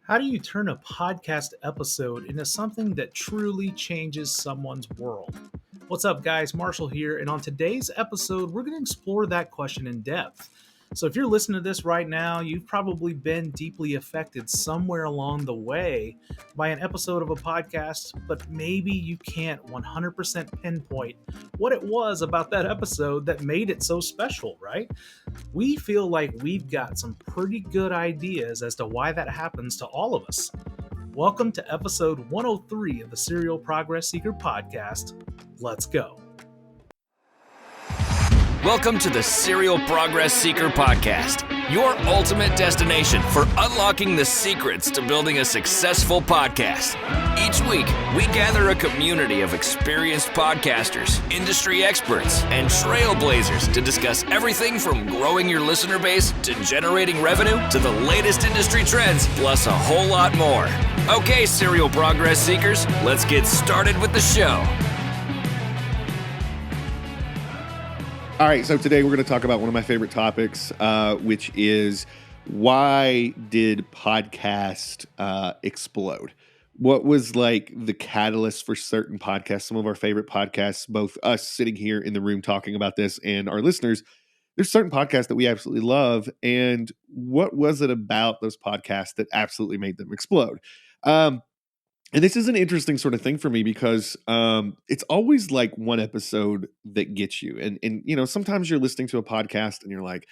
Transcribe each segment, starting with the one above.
How do you turn a podcast episode into something that truly changes someone's world? What's up, guys? Marshall here, and on today's episode, we're going to explore that question in depth. So, if you're listening to this right now, you've probably been deeply affected somewhere along the way by an episode of a podcast, but maybe you can't 100% pinpoint what it was about that episode that made it so special, right? We feel like we've got some pretty good ideas as to why that happens to all of us. Welcome to episode 103 of the Serial Progress Seeker podcast. Let's go. Welcome to the Serial Progress Seeker podcast, your ultimate destination for unlocking the secrets to building a successful podcast. Each week, we gather a community of experienced podcasters, industry experts, and trailblazers to discuss everything from growing your listener base to generating revenue to the latest industry trends, plus a whole lot more. Okay, Serial Progress Seekers, let's get started with the show. All right, so today we're going to talk about one of my favorite topics, which is why did podcast explode? What was like the catalyst for certain podcasts, some of our favorite podcasts, both us sitting here in the room talking about this and our listeners? There's certain podcasts that we absolutely love, and what was it about those podcasts that absolutely made them explode? And this is an interesting sort of thing for me because it's always like one episode that gets you. And you know, sometimes you're listening to a podcast and you're like,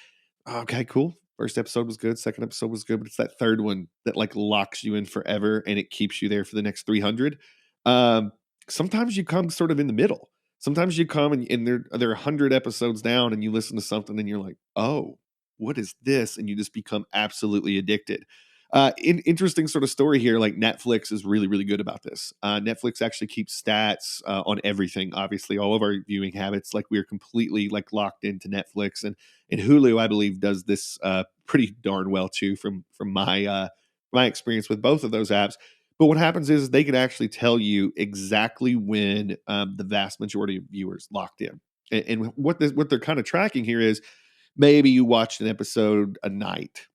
oh, okay, cool. First episode was good. Second episode was good. But it's that third one that like locks you in forever and it keeps you there for the next 300. Sometimes you come sort of in the middle. Sometimes you come and they're 100 episodes down and you listen to something and you're like, oh, what is this? And you just become absolutely addicted. Interesting sort of story here. Like Netflix is really, really good about this. Netflix actually keeps stats on everything. Obviously, all of our viewing habits. Like we're completely like locked into Netflix, and Hulu, I believe, does this pretty darn well too. From my experience with both of those apps. But what happens is they can actually tell you exactly when the vast majority of viewers locked in, and what they're kind of tracking here is maybe you watched an episode a night.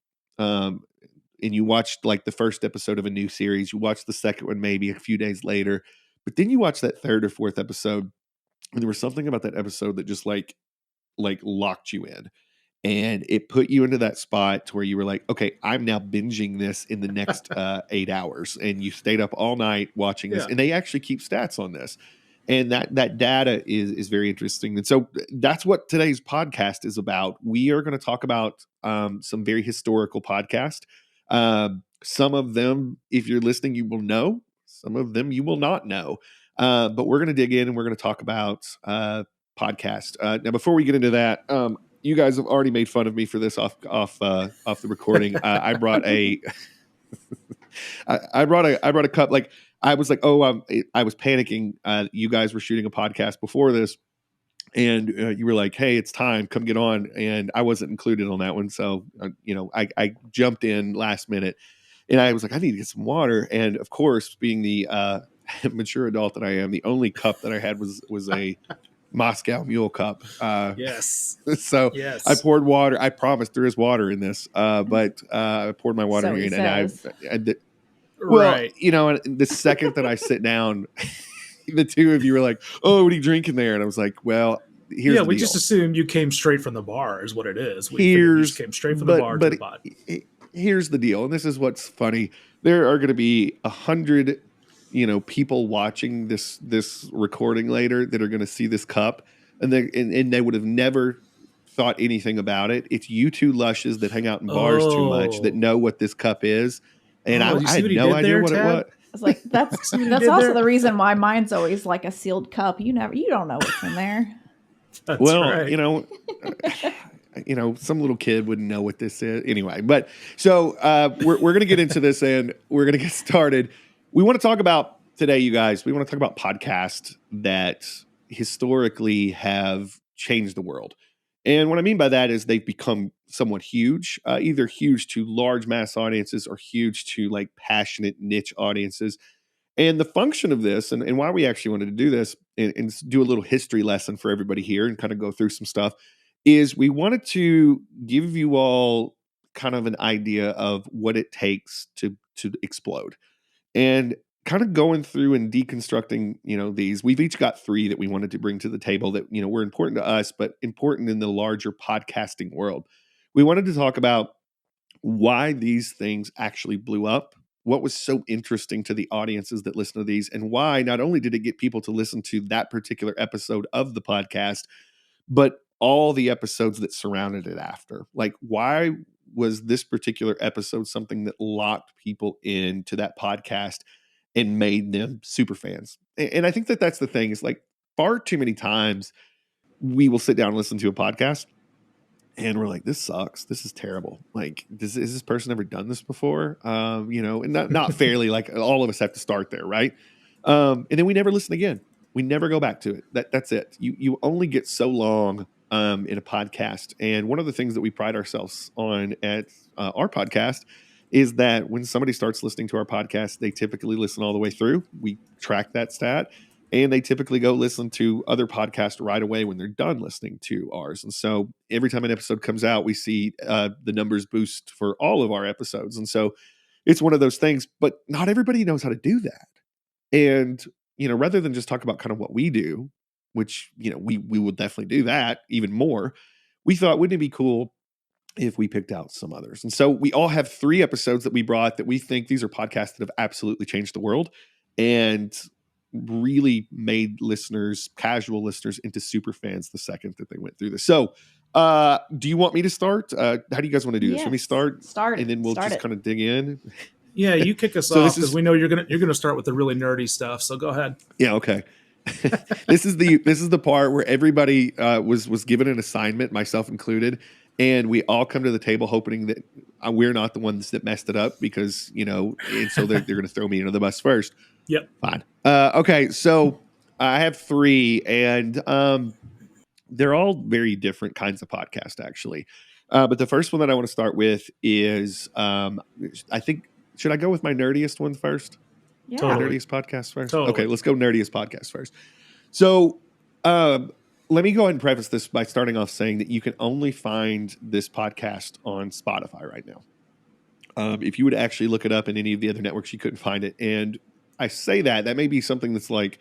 And you watched like the first episode of a new series, you watched the second one maybe a few days later, but then you watch that third or fourth episode, and there was something about that episode that just like locked you in, and it put you into that spot to where you were like, okay, I'm now binging this in the next 8 hours, and you stayed up all night watching this, and they actually keep stats on this. And that data is very interesting. And so that's what today's podcast is about. We are going to talk about some very historical podcasts. Some of them, if you're listening, you will know. Some of them you will not know. But we're going to dig in and we're going to talk about podcast. Now, before we get into that, you guys have already made fun of me for this off the recording. I brought a I brought a cup. Like I was like, I was panicking. You guys were shooting a podcast before this. And you were like, hey, it's time, come get on. And I wasn't included on that one. So, I jumped in last minute and I was like, I need to get some water. And of course, being the mature adult that I am, the only cup that I had was a Moscow Mule cup. Yes. So yes. I poured water. I promised there is water in this, but I poured my water in and right. You know, the second that I sit down, the two of you were like, oh, what are you drinking there? And I was like, well, here's the we deal. just assumed you came straight from the bar is what it is. We figured you just came straight from the bar to the pod. Here's the deal. And this is what's funny. There are going to be 100, people watching this recording later that are going to see this cup and they would have never thought anything about it. It's you two lushes that hang out in bars too much that know what this cup is. And I had no idea what it was. I was like, that's also the reason why mine's always like a sealed cup. You don't know what's in there. That's well, right. Some little kid wouldn't know what this is anyway. But so we're going to get into this and we're going to get started. We want to talk about today, you guys. We want to talk about podcasts that historically have changed the world. And what I mean by that is they've become somewhat huge, either huge to large mass audiences or huge to like passionate niche audiences. And the function of this and why we actually wanted to do this and do a little history lesson for everybody here and kind of go through some stuff is we wanted to give you all kind of an idea of what it takes to to explode. And kind of going through and deconstructing, these, we've each got 3 that we wanted to bring to the table that, were important to us, but important in the larger podcasting world. We wanted to talk about why these things actually blew up, what was so interesting to the audiences that listen to these, and why not only did it get people to listen to that particular episode of the podcast, but all the episodes that surrounded it after. Like, why was this particular episode something that locked people into that podcast and made them super fans? And I think that that's the thing, is like, far too many times we will sit down and listen to a podcast and we're like, this sucks. This is terrible. Like, has this person ever done this before? And not fairly, like, all of us have to start there, right? And then we never listen again. We never go back to it. That's it. You only get so long in a podcast. And one of the things that we pride ourselves on at our podcast is that when somebody starts listening to our podcast, they typically listen all the way through. We track that stat. And they typically go listen to other podcasts right away when they're done listening to ours. And so every time an episode comes out, we see the numbers boost for all of our episodes. And so it's one of those things, but not everybody knows how to do that. And, rather than just talk about kind of what we do, which, we will definitely do that even more, we thought, wouldn't it be cool if we picked out some others? And so we all have 3 episodes that we brought that we think these are podcasts that have absolutely changed the world and really made casual listeners into super fans the second that they went through this. So do you want me to start? How do you guys want to do this? Let me start, and then we'll just kind of dig in. Yeah, you kick us off, because we know you're gonna start with the really nerdy stuff. So go ahead. Yeah, okay. This is the part where everybody was given an assignment, myself included, and we all come to the table hoping that we're not the ones that messed it up, because and so they're going to throw me under the bus first. Yep. Fine. Okay, so I have 3, and they're all very different kinds of podcasts, actually. But the first one that I want to start with is, I think, should I go with my nerdiest one first? Yeah. Totally. Nerdiest podcast first? Totally. Okay, let's go nerdiest podcast first. So let me go ahead and preface this by starting off saying that you can only find this podcast on Spotify right now. If you would actually look it up in any of the other networks, you couldn't find it. And I say that may be something that's like,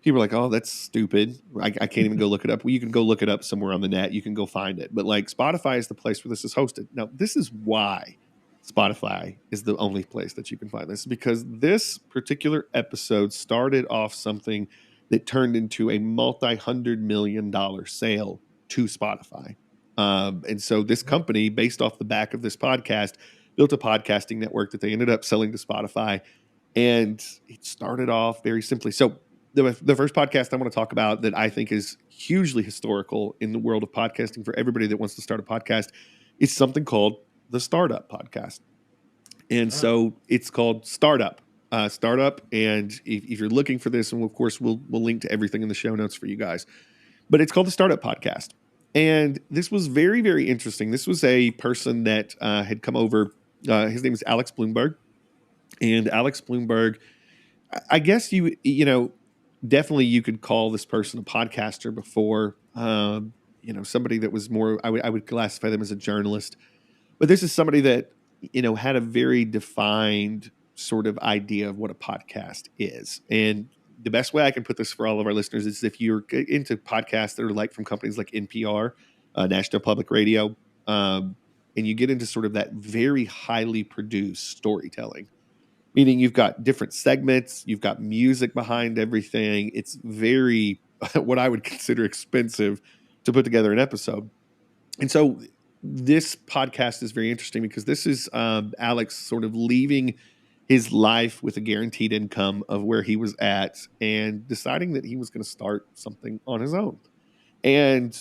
people are like, oh, that's stupid. I can't even go look it up. Well, you can go look it up somewhere on the net. You can go find it. But like, Spotify is the place where this is hosted. Now, this is why Spotify is the only place that you can find this, because this particular episode started off something that turned into a multi-$100 million sale to Spotify. And so this company, based off the back of this podcast, built a podcasting network that they ended up selling to Spotify. And it started off very simply. So the first podcast I want to talk about that I think is hugely historical in the world of podcasting for everybody that wants to start a podcast is something called the Startup Podcast. And so it's called Startup. And if you're looking for this, and of course we'll link to everything in the show notes for you guys, but it's called the Startup Podcast. And this was very, very interesting. This was a person that had come over. His name is Alex Blumberg. And Alex Blumberg, I guess definitely you could call this person a podcaster before, somebody that was more, I would classify them as a journalist. But this is somebody that, had a very defined sort of idea of what a podcast is. And the best way I can put this for all of our listeners is if you're into podcasts that are like from companies like NPR, National Public Radio, and you get into sort of that very highly produced storytelling, meaning you've got different segments, you've got music behind everything. It's very, what I would consider expensive to put together an episode. And so this podcast is very interesting because this is Alex sort of leaving his life with a guaranteed income of where he was at and deciding that he was going to start something on his own. And,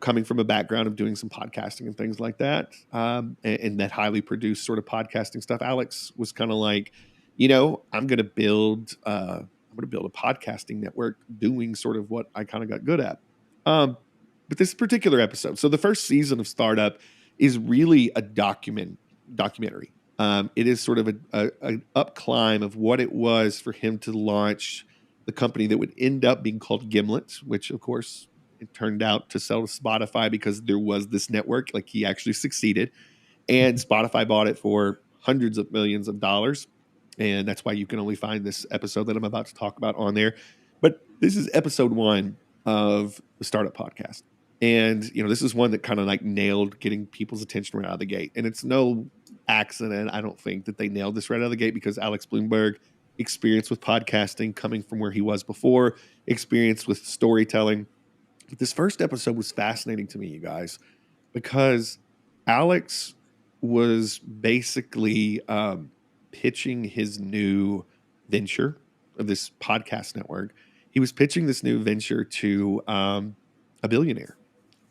coming from a background of doing some podcasting and things like that, and that highly produced sort of podcasting stuff, Alex was kind of like, I'm going to build a podcasting network doing sort of what I kind of got good at. But this particular episode, so the first season of Startup is really a documentary. It is sort of an up climb of what it was for him to launch the company that would end up being called Gimlet, which of course it turned out to sell to Spotify because there was this network. Like, he actually succeeded, and Spotify bought it for hundreds of millions of dollars. And that's why you can only find this episode that I'm about to talk about on there. But this is episode 1 of the Startup Podcast. And, this is one that kind of like nailed getting people's attention right out of the gate. And it's no accident, I don't think, that they nailed this right out of the gate, because Alex Bloomberg, experience with podcasting coming from where he was before, experience with storytelling. But this first episode was fascinating to me, you guys, because Alex was basically pitching his new venture of this podcast network. He was pitching this new venture to a billionaire.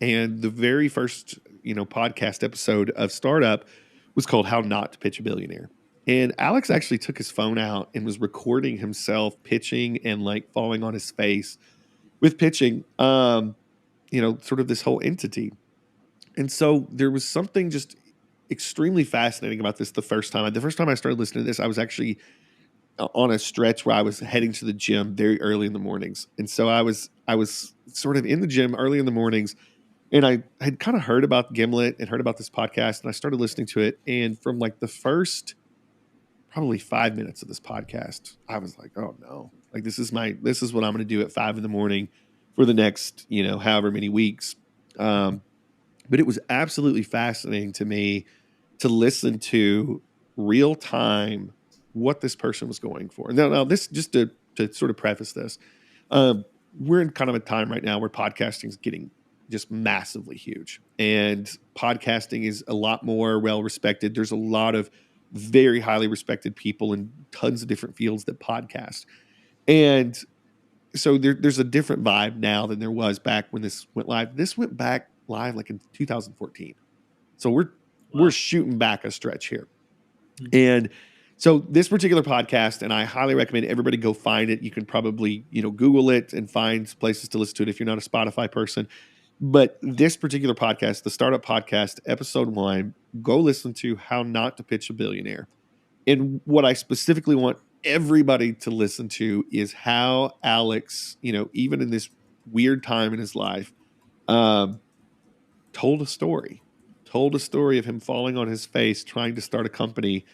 And the very first, podcast episode of Startup was called How Not to Pitch a Billionaire. And Alex actually took his phone out and was recording himself pitching and like falling on his face with pitching, sort of this whole entity. And so there was something just extremely fascinating about this the first time. The first time I started listening to this, I was actually on a stretch where I was heading to the gym very early in the mornings. And so I was sort of in the gym early in the mornings, and I had kind of heard about Gimlet and heard about this podcast, and I started listening to it. And from like the first probably 5 minutes of this podcast, I was like, oh no, like this is what I'm going to do at 5 a.m. for the next, however many weeks. But it was absolutely fascinating to me to listen to real time what this person was going for. Now this, just to sort of preface this, we're in kind of a time right now where podcasting is getting just massively huge, and podcasting is a lot more well respected. There's a lot of very highly respected people in tons of different fields that podcast. And so there's a different vibe now than there was back when this went live. This went back live like in 2014. So we're shooting back a stretch here. Mm-hmm. And so this particular podcast, and I highly recommend everybody go find it. You can probably, Google it and find places to listen to it if you're not a Spotify person. But this particular podcast, the Startup Podcast, episode 1, go listen to How Not to Pitch a Billionaire. And what I specifically want everybody to listen to is how Alex, even in this weird time in his life, told a story of him falling on his face trying to start a company.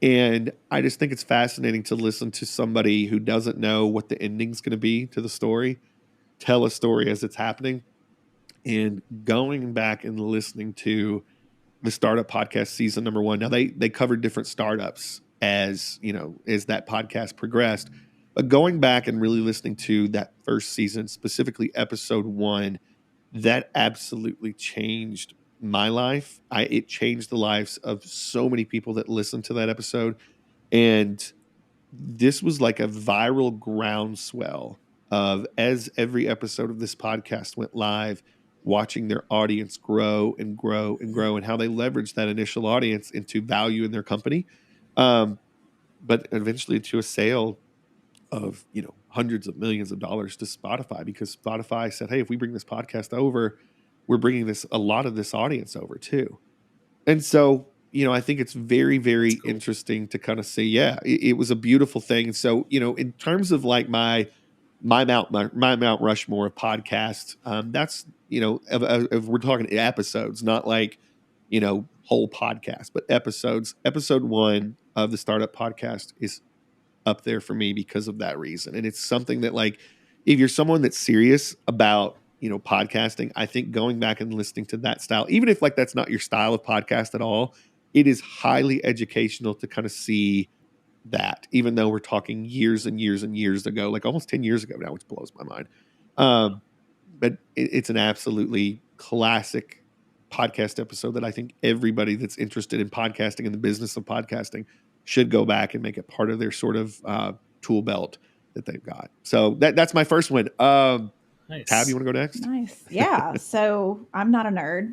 And I just think it's fascinating to listen to somebody who doesn't know what the ending's going to be to the story, tell a story as it's happening. And going back and listening to the Startup Podcast season number 1. Now they covered different startups as that podcast progressed, but going back and really listening to that first season, specifically episode 1, that absolutely changed my life. It changed the lives of so many people that listened to that episode. And this was like a viral groundswell of, as every episode of this podcast went live, watching their audience grow and grow and grow, and how they leverage that initial audience into value in their company. But eventually into a sale of, hundreds of millions of dollars to Spotify, because Spotify said, hey, if we bring this podcast over, we're bringing a lot of this audience over too. And so, I think it's very, very cool. Interesting to kind of see, it was a beautiful thing. So, in terms of like my Mount Rushmore of podcasts, that's, if we're talking episodes, not like, whole podcast, but episodes. Episode 1 of the Startup Podcast is up there for me because of that reason. And it's something that, like, if you're someone that's serious about, podcasting, I think going back and listening to that style, even if like that's not your style of podcast at all, it is highly educational to kind of see that, even though we're talking years and years and years ago, like almost 10 years ago now, which blows my mind. But it's an absolutely classic podcast episode that I think everybody that's interested in podcasting and the business of podcasting should go back and make it part of their sort of tool belt that they've got. So that's my first one. Nice. Tab, you want to go next? Nice. Yeah. So I'm not a nerd.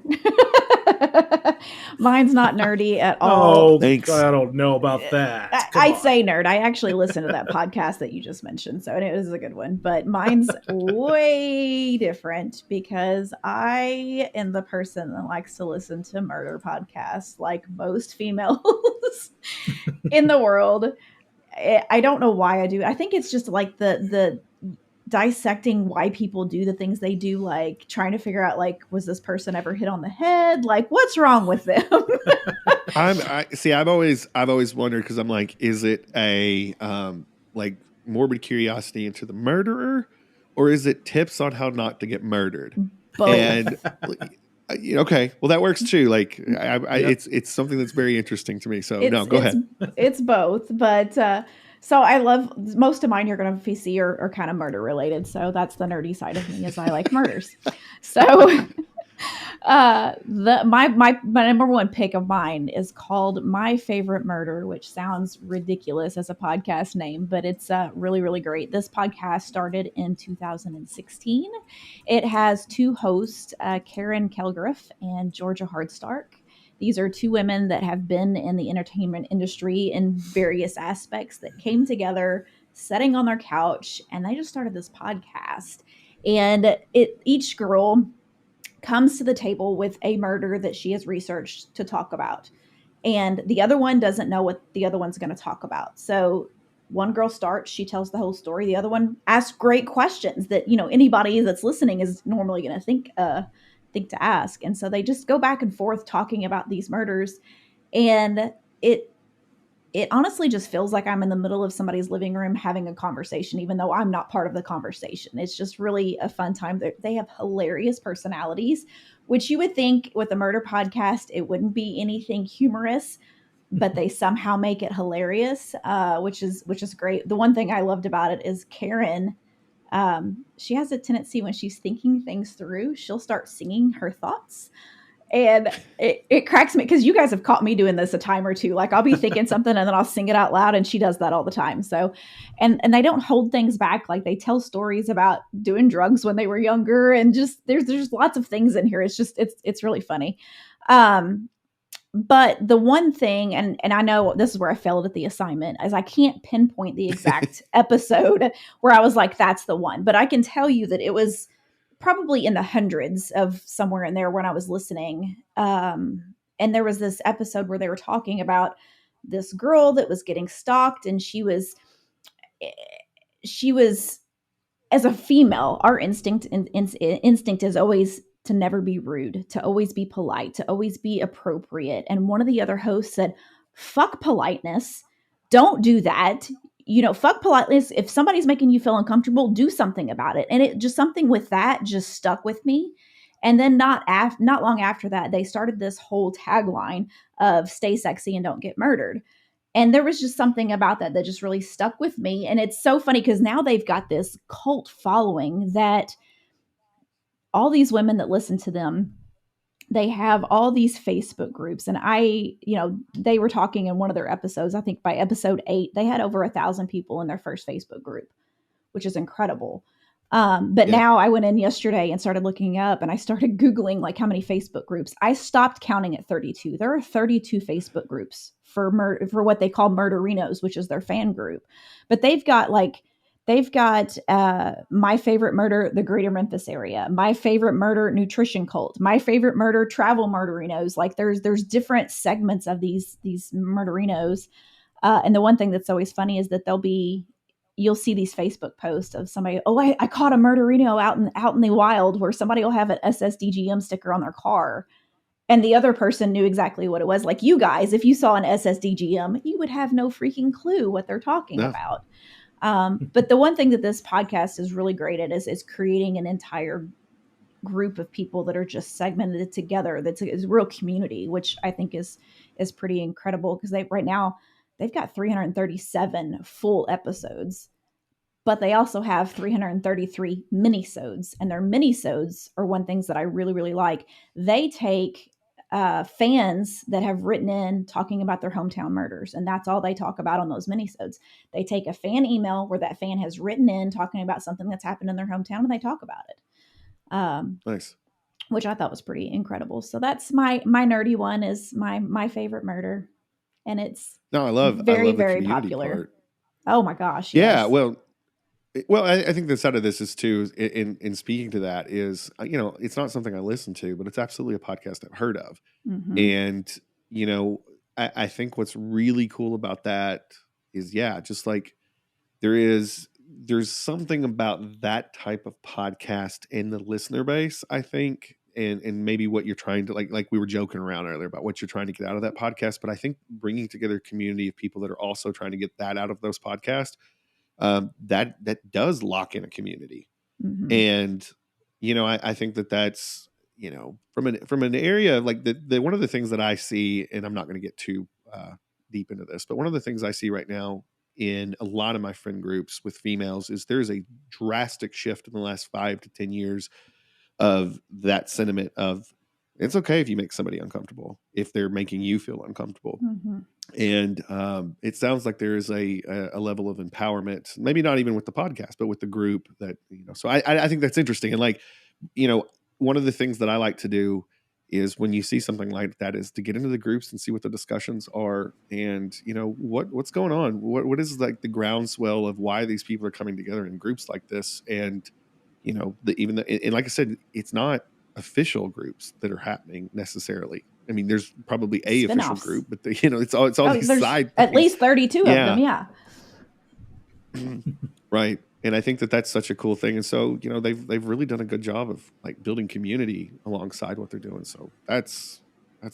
Mine's not nerdy at all. Oh, thanks. I don't know about that. I'd say nerd. I actually listened to that podcast that you just mentioned, so it was a good one. But mine's way different because I am the person that likes to listen to murder podcasts, like most females in the world. I don't know why I do. I think it's just like the dissecting why people do the things they do, like trying to figure out, like, was this person ever hit on the head? Like, what's wrong with them? I've always wondered, because I'm like, is it a like morbid curiosity into the murderer, or is it tips on how not to get murdered? Both. And okay, well, that works too. Like, Yep. it's something that's very interesting to me. So It's no, go ahead. it's both, but so I love, most of mine you're going to see are kind of murder related. So that's the nerdy side of me, is I like murders. So my number one pick of mine is called My Favorite Murder, which sounds ridiculous as a podcast name, but it's really, really great. This podcast started in 2016. It has two hosts, Karen Kelgriff and Georgia Hardstark. These are two women that have been in the entertainment industry in various aspects, that came together sitting on their couch, and they just started this podcast. And each girl comes to the table with a murder that she has researched to talk about. And the other one doesn't know what the other one's going to talk about. So one girl starts, she tells the whole story. The other one asks great questions that, anybody that's listening is normally going to think to ask. And so they just go back and forth talking about these murders. And it honestly just feels like I'm in the middle of somebody's living room having a conversation, even though I'm not part of the conversation. It's just really a fun time. They have hilarious personalities, which you would think with a murder podcast, it wouldn't be anything humorous, but they somehow make it hilarious, which is great. The one thing I loved about it is Karen. She has a tendency, when she's thinking things through, she'll start singing her thoughts. And it cracks me, because you guys have caught me doing this a time or two. Like, I'll be thinking something and then I'll sing it out loud, and she does that all the time. So, and they don't hold things back. Like, they tell stories about doing drugs when they were younger, and just there's lots of things in here. It's really funny. But the one thing, and I know this is where I failed at the assignment, is I can't pinpoint the exact episode where I was like, that's the one. But I can tell you that it was probably in the hundreds of somewhere in there when I was listening. And there was this episode where they were talking about this girl that was getting stalked, and she was, as a female, our instinct is always to never be rude, to always be polite, to always be appropriate. And one of the other hosts said, fuck politeness. Don't do that. Fuck politeness. If somebody's making you feel uncomfortable, do something about it. And it just, something with that just stuck with me. And then not long after that, they started this whole tagline of stay sexy and don't get murdered. And there was just something about that just really stuck with me. And it's so funny, because now they've got this cult following, that all these women that listen to them, they have all these Facebook groups. And they were talking in one of their episodes, I think by episode 8, they had over 1,000 people in their first Facebook group, which is incredible. But now I went in yesterday and started looking up, and I started Googling like how many Facebook groups. I stopped counting at 32. There are 32 Facebook groups for what they call Murderinos, which is their fan group. But they've got My Favorite Murder, the Greater Memphis area, My Favorite Murder, Nutrition Cult, My Favorite Murder, Travel Murderinos. Like, there's different segments of these Murderinos. And the one thing that's always funny is that you'll see these Facebook posts of somebody, I caught a murderino out in the wild, where somebody will have an SSDGM sticker on their car. And the other person knew exactly what it was. Like, you guys, if you saw an SSDGM, you would have no freaking clue what they're talking about. But the one thing that this podcast is really great at is creating an entire group of people that are just segmented together. That's a real community, which I think is pretty incredible, because right now they've got 337 full episodes, but they also have 333 minisodes, and their minisodes are one things that I really, really like. They take fans that have written in talking about their hometown murders, and that's all they talk about on those minisodes. They take a fan email where that fan has written in talking about something that's happened in their hometown, and they talk about it. Nice. Which I thought was pretty incredible. So that's my nerdy one, is my favorite murder. And it's I love very, the very community popular. part. Oh my gosh. Yeah. Yes. Well, I think the side of this is too, in speaking to that, is, it's not something I listen to, but it's absolutely a podcast I've heard of. Mm-hmm. And, I think what's really cool about that is, just like there is there's something about that type of podcast and the listener base, I think, and maybe what you're trying to like we were joking around earlier about what you're trying to get out of that podcast. But I think bringing together a community of people that are also trying to get that out of those podcasts, that does lock in a community. Mhm. And I think that's from an area like the one of the things that I see, and I'm not going to get too deep into this, but one of the things I see right now in a lot of my friend groups with females is there's a drastic shift in the last 5 to 10 years of that sentiment of it's okay if you make somebody uncomfortable if they're making you feel uncomfortable. Mhm. And it sounds like there is a level of empowerment, maybe not even with the podcast, but with the group that, so I think that's interesting. And like, one of the things that I like to do is when you see something like that is to get into the groups and see what the discussions are and, what's going on, what is like the groundswell of why these people are coming together in groups like this. And, and like I said, it's not official groups that are happening necessarily. I mean, there's probably a official Spin-offs. group, but it's all these There's side at things. least 32 of them. Yeah. Right. And I think that that's such a cool thing. And so, they've really done a good job of like building community alongside what they're doing. So that's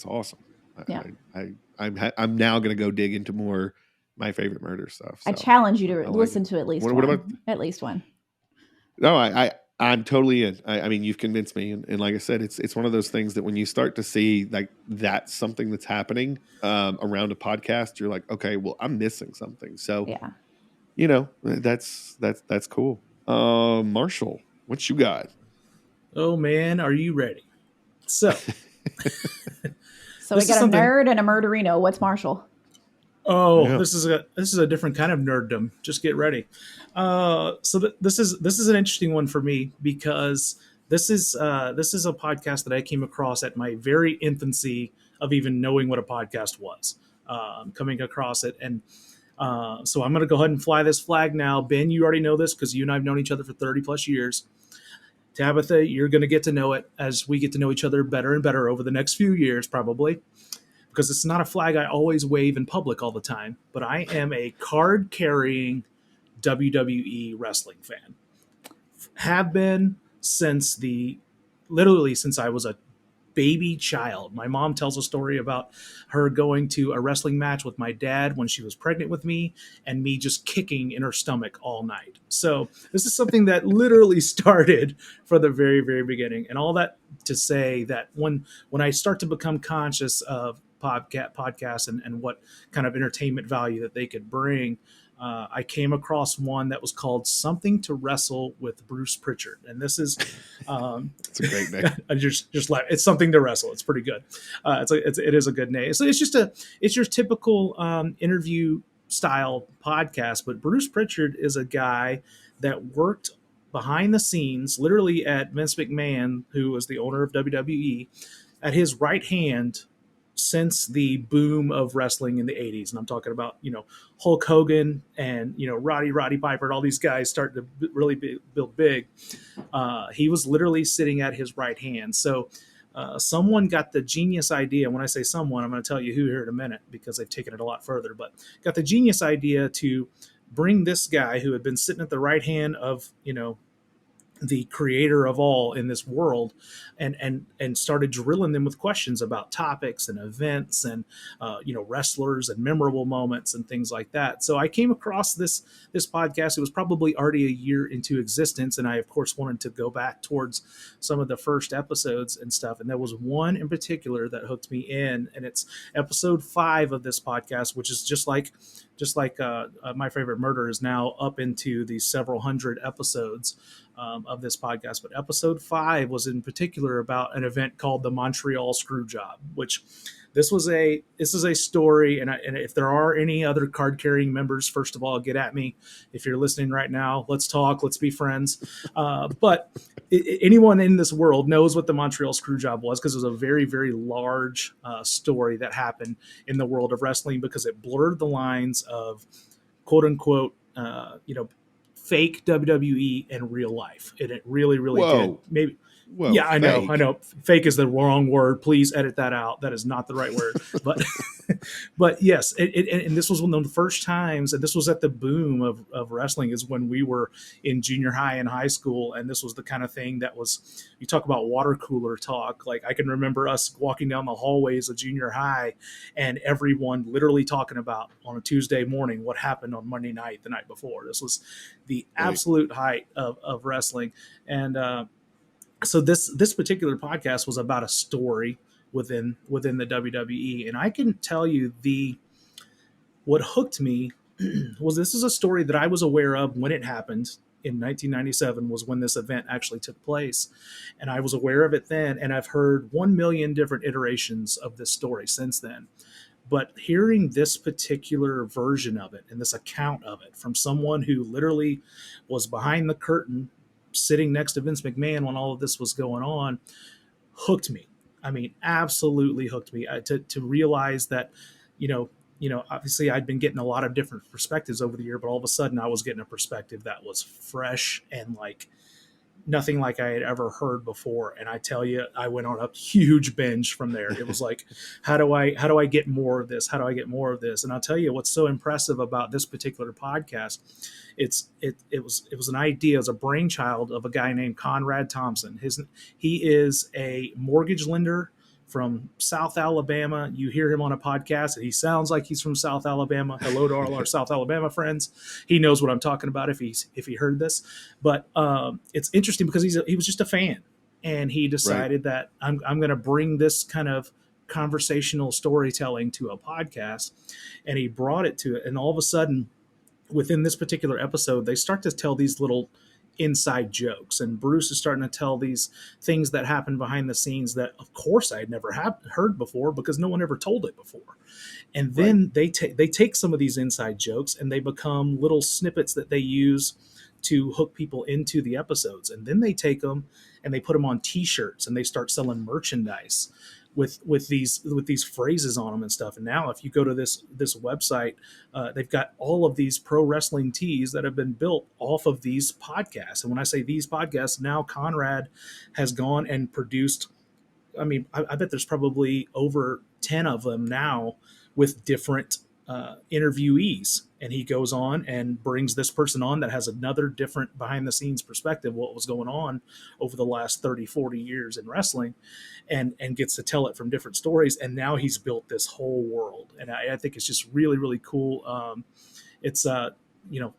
awesome. Yeah. I'm now going to go dig into more my favorite murder stuff. So I challenge you to I like listen it. to at least What one. about- At least one. No, I'm totally in. I mean, you've convinced me. And like I said, it's one of those things that when you start to see like that's something that's happening around a podcast, you're like, okay, well, I'm missing something. So, Yeah. that's cool. Marshall, what you got? Oh man, are you ready? So, So we This is got a something- nerd and a murderino. What's Marshall? oh, this is a different kind of nerddom. Just get ready. This is an interesting one for me because this is a podcast that I came across at my very infancy of even knowing what a podcast was. Coming across it, and so I'm going to go ahead and fly this flag now. Ben, you already know this because you and I have known each other for 30 plus years. Tabitha, you're going to get to know it as we get to know each other better and better over the next few years, probably. Because it's not a flag I always wave in public all the time, but I am a card-carrying WWE wrestling fan. Have been literally since I was a baby child. My mom tells a story about her going to a wrestling match with my dad when she was pregnant with me and me just kicking in her stomach all night. So this is something that literally started from the very, very beginning. And all that to say that when I start to become conscious of podcasts and what kind of entertainment value that they could bring, I came across one that was called Something to Wrestle with Bruce Pritchard. And this is, It's a great name. I just like, it's Something to Wrestle. It's pretty good. It is a good name. So it's your typical interview style podcast, but Bruce Pritchard is a guy that worked behind the scenes, literally at Vince McMahon, who was the owner of WWE, at his right hand since the boom of wrestling in the 80s. And I'm talking about, Hulk Hogan and, Roddy Piper and all these guys starting to really build big. He was literally sitting at his right hand. So someone got the genius idea. When I say someone, I'm going to tell you who here in a minute because they've taken it a lot further, but got the genius idea to bring this guy who had been sitting at the right hand of, the creator of all in this world, and started drilling them with questions about topics and events and wrestlers and memorable moments and things like that. So I came across this podcast. It was probably already a year into existence, and I of course wanted to go back towards some of the first episodes and stuff. And there was one in particular that hooked me in, and it's episode 5 of this podcast, which is just like My Favorite Murder is now up into the several hundred episodes of this podcast. But episode 5 was in particular about an event called the Montreal Screwjob, which this is a story. And if there are any other card carrying members, first of all, get at me. If you're listening right now, let's talk, let's be friends. But anyone in this world knows what the Montreal Screwjob was, because it was a very, very large story that happened in the world of wrestling, because it blurred the lines of quote unquote, fake WWE and real life. And it really, really Whoa. did. Maybe Well, Yeah, I know. I fake. know. Fake is the wrong word. Please edit that out. That is not the right word. But, but yes, and this was one of the first times, and this was at the boom of wrestling, is when we were in junior high and high school, and this was the kind of thing that was. You talk about water cooler talk. Like I can remember us walking down the hallways of junior high, and everyone literally talking about on a Tuesday morning what happened on Monday night the night before. This was the Right. absolute height of wrestling, and. So this particular podcast was about a story within the WWE, and I can tell you the what hooked me was this is a story that I was aware of when it happened in 1997 was when this event actually took place, and I was aware of it then, and I've heard 1 million different iterations of this story since then. But hearing this particular version of it and this account of it from someone who literally was behind the curtain sitting next to Vince McMahon when all of this was going on hooked me. I mean, absolutely hooked me to realize that, obviously I'd been getting a lot of different perspectives over the year, but all of a sudden I was getting a perspective that was fresh and like nothing like I had ever heard before. And I tell you, I went on a huge binge from there. It was like, how do I get more of this? How do I get more of this? And I'll tell you what's so impressive about this particular podcast. It was an idea, as a brainchild of a guy named Conrad Thompson. He is a mortgage lender from South Alabama. You hear him on a podcast and he sounds like he's from South Alabama. Hello to all our South Alabama friends. He knows what I'm talking about if he heard this. But it's interesting because he was just a fan, and he decided that I'm going to bring this kind of conversational storytelling to a podcast, and he brought it to it. And all of a sudden, within this particular episode, they start to tell these little inside jokes, and Bruce is starting to tell these things that happen behind the scenes that of course I had never heard before because no one ever told it before. And then they take some of these inside jokes and they become little snippets that they use to hook people into the episodes. And then they take them and they put them on t-shirts and they start selling merchandise with these phrases on them and stuff. And now if you go to this website, they've got all of these pro wrestling tees that have been built off of these podcasts. And when I say these podcasts, now Conrad has gone and produced, I mean, I bet there's probably over 10 of them now with different interviewees. And he goes on and brings this person on that has another different behind the scenes perspective, what was going on over the last 30, 40 years in wrestling, and gets to tell it from different stories. And now he's built this whole world. And I think it's just really, really cool. It's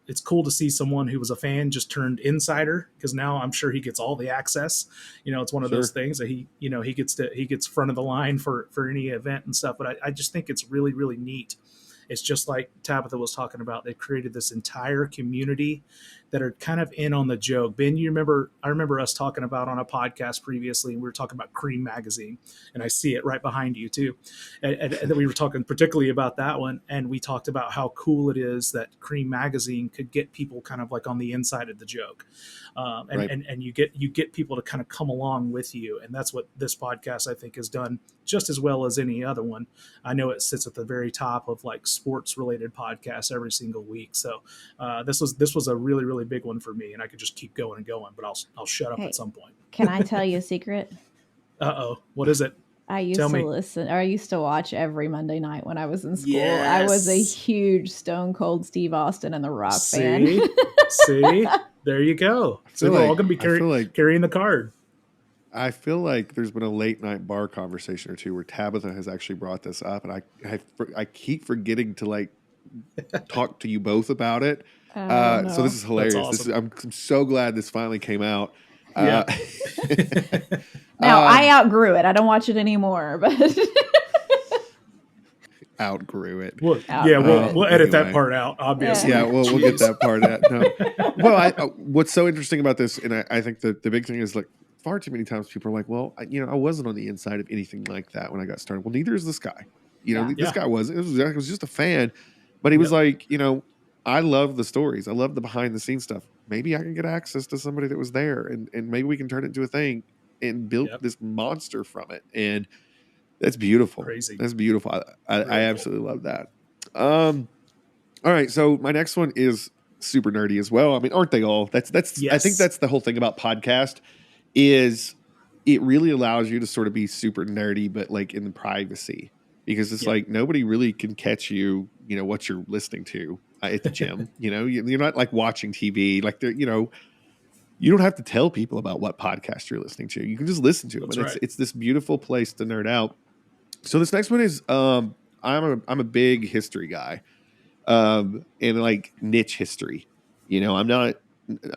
it's cool to see someone who was a fan just turned insider, because now I'm sure he gets all the access. It's one of those things that he gets front of the line for any event and stuff. But I just think it's really, really neat. It's just like Tabitha was talking about. They've created this entire community that are kind of in on the joke. Ben, I remember us talking about on a podcast previously, and we were talking about Cream Magazine, and I see it right behind you too. And then we were talking particularly about that one, and we talked about how cool it is that Cream Magazine could get people kind of like on the inside of the joke. And you get people to kind of come along with you. And that's what this podcast, I think, has done just as well as any other one. I know it sits at the very top of like sports related podcasts every single week. So this was a really, really big one for me, and I could just keep going and going, but I'll shut up at some point. Can I tell you a secret? What is it? I used to watch every Monday night when I was in school. Yes. I was a huge Stone Cold Steve Austin and The Rock fan. See, there you go. So we're all going to be carrying the card. I feel like there's been a late night bar conversation or two where Tabitha has actually brought this up, and I keep forgetting to like talk to you both about it. No. So this is hilarious. Awesome. I'm so glad this finally came out. Yeah. Now I outgrew it. I don't watch it anymore, but outgrew it. We'll edit that part out, obviously. Yeah, we'll get that part out. No. Well, what's so interesting about this, and I think the big thing is like far too many times people are like, well, I wasn't on the inside of anything like that when I got started. Well, neither is this guy. This guy wasn't. It was just a fan, but he was like, I love the stories. I love the behind the scenes stuff. Maybe I can get access to somebody that was there, and maybe we can turn it into a thing and build this monster from it. And that's beautiful. Crazy. That's beautiful. I absolutely love that. All right. So my next one is super nerdy as well. I mean, aren't they all? That's yes. I think that's the whole thing about podcast is it really allows you to sort of be super nerdy, but like in the privacy, because it's like nobody really can catch you, what you're listening to at the gym. You're not like watching TV, like you don't have to tell people about what podcast you're listening to. You can just listen to them, That's and right. it's this beautiful place to nerd out. So this next one is I'm a big history guy, and like niche history. I'm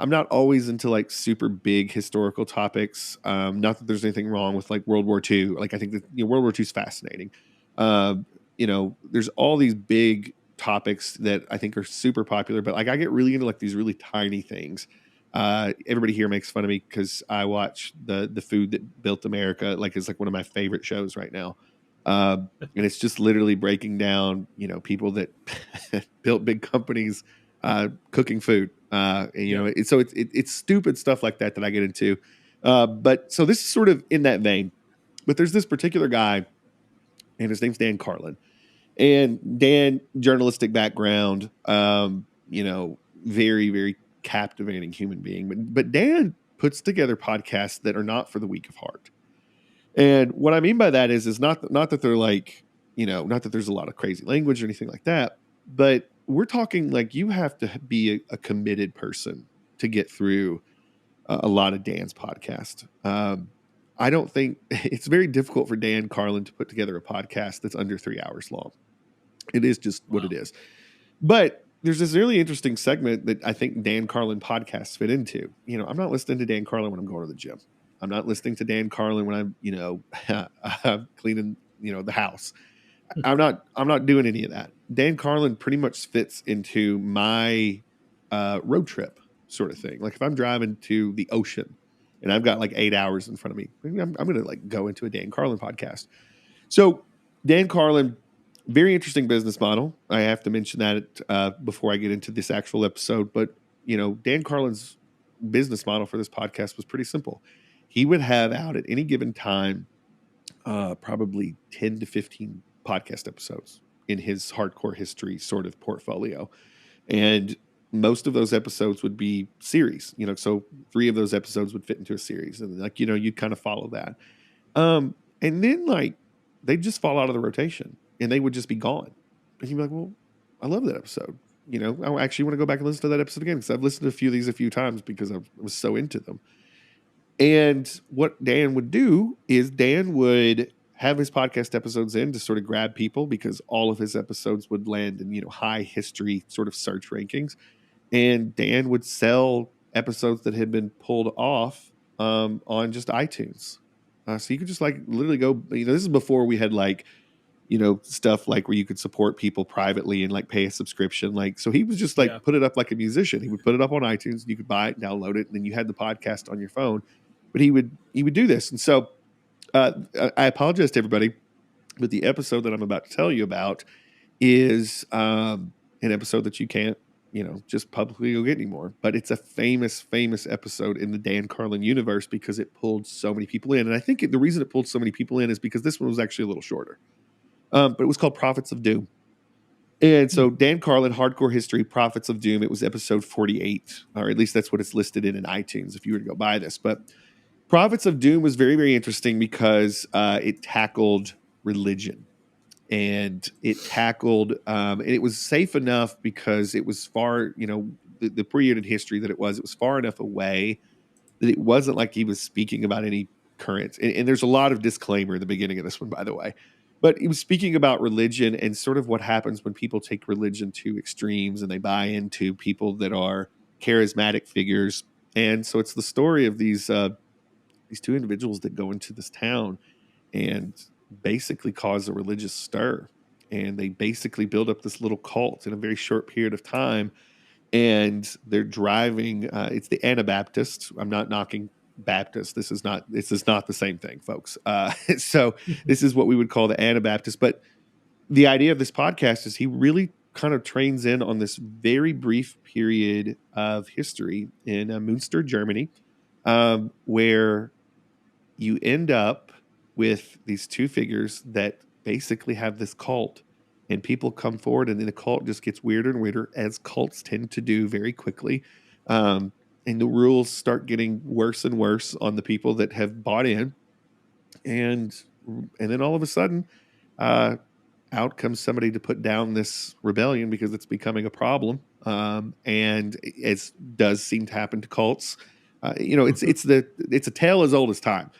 not always into like super big historical topics. Not that there's anything wrong with like World War II. Like I think that World War II is fascinating. There's all these big topics that I think are super popular, but like I get really into like these really tiny things. Everybody here makes fun of me because I watch the Food That Built America. Like it's like one of my favorite shows right now. And it's just literally breaking down, people that built big companies cooking food. It's stupid stuff like that I get into. But so this is sort of in that vein. But there's this particular guy, and his name's Dan Carlin. And Dan, journalistic background, very, very captivating human being. But Dan puts together podcasts that are not for the weak of heart. And what I mean by that is not that they're like, not that there's a lot of crazy language or anything like that, but we're talking like you have to be a committed person to get through a lot of Dan's podcast. I don't think it's very difficult for Dan Carlin to put together a podcast that's under 3 hours long. It is just what it is. But there's this really interesting segment that I think Dan Carlin podcasts fit into. I'm not listening to Dan Carlin when I'm going to the gym. I'm not listening to Dan Carlin when I'm, cleaning, the house. I'm not doing any of that. Dan Carlin pretty much fits into my road trip sort of thing. Like if I'm driving to the ocean and I've got like 8 hours in front of me, I'm going to like go into a Dan Carlin podcast. So Dan Carlin, very interesting business model. I have to mention that before I get into this actual episode. But, Dan Carlin's business model for this podcast was pretty simple. He would have out at any given time probably 10 to 15 podcast episodes in his hardcore history sort of portfolio. And most of those episodes would be series, so 3 of those episodes would fit into a series. And like, you'd kind of follow that. And then like they'd just fall out of the rotation and they would just be gone. And you'd be like, well, I love that episode. I actually want to go back and listen to that episode again because I've listened to a few of these a few times because I was so into them. And what Dan would do is Dan would have his podcast episodes in to sort of grab people because all of his episodes would land in, high history sort of search rankings. And Dan would sell episodes that had been pulled off on just iTunes. So you could just like literally go, this is before we had like, stuff like where you could support people privately and like pay a subscription. Like, so he was just like, put it up like a musician. He would put it up on iTunes and you could buy it, download it. And then you had the podcast on your phone, but he would do this. And so I apologize to everybody, but the episode that I'm about to tell you about is an episode that you can't, just publicly go get anymore. But it's a famous, famous episode in the Dan Carlin universe because it pulled so many people in. And I think the reason it pulled so many people in is because this one was actually a little shorter. But it was called Prophets of Doom. And so Dan Carlin, Hardcore History, Prophets of Doom, it was episode 48, or at least that's what it's listed in iTunes if you were to go buy this. But Prophets of Doom was very, very interesting because it tackled religion. And it tackled, and it was safe enough because it was far, the period in history that it was far enough away that it wasn't like he was speaking about any current. And there's a lot of disclaimer in the beginning of this one, by the way. But he was speaking about religion and sort of what happens when people take religion to extremes and they buy into people that are charismatic figures. And so it's the story of these 2 individuals that go into this town and basically cause a religious stir. And they basically build up this little cult in a very short period of time. And they're driving, it's the Anabaptists. I'm not knocking Baptists. This is not the same thing, folks. So this is what we would call the Anabaptists. But the idea of this podcast is he really kind of trains in on this very brief period of history in Münster, Germany, where you end up with these 2 figures that basically have this cult. And people come forward, and then the cult just gets weirder and weirder, as cults tend to do very quickly. And the rules start getting worse and worse on the people that have bought in. And then all of a sudden, uh, out comes somebody to put down this rebellion because it's becoming a problem. And it does seem to happen to cults. It's a tale as old as time.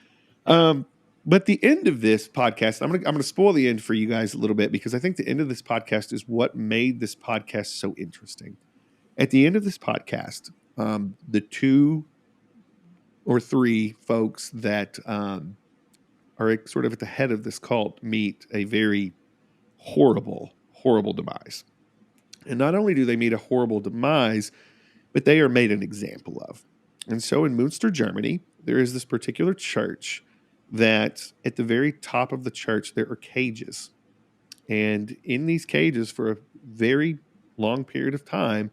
But the end of this podcast, I'm gonna spoil the end for you guys a little bit, because I think the end of this podcast is what made this podcast so interesting. At the end of this podcast, the 2 or 3 folks that are sort of at the head of this cult meet a very horrible, horrible demise. And not only do they meet a horrible demise, but they are made an example of. And so in Münster, Germany, there is this particular church that at the very top of the church, there are cages. And in these cages, for a very long period of time,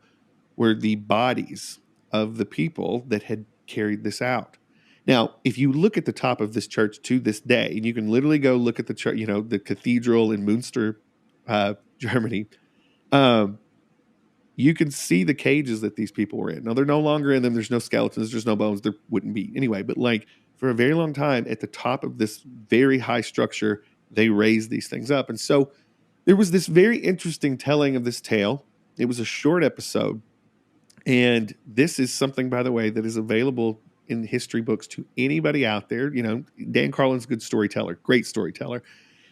were the bodies of the people that had carried this out. Now, if you look at the top of this church to this day, and you can literally go look at the church, the cathedral in Münster, Germany, you can see the cages that these people were in. Now, they're no longer in them. There's no skeletons. There's no bones. There wouldn't be anyway. But like for a very long time, at the top of this very high structure, they raised these things up. And so there was this very interesting telling of this tale. It was a short episode. And this is something, by the way, that is available in history books to anybody out there. Dan Carlin's a good storyteller, great storyteller.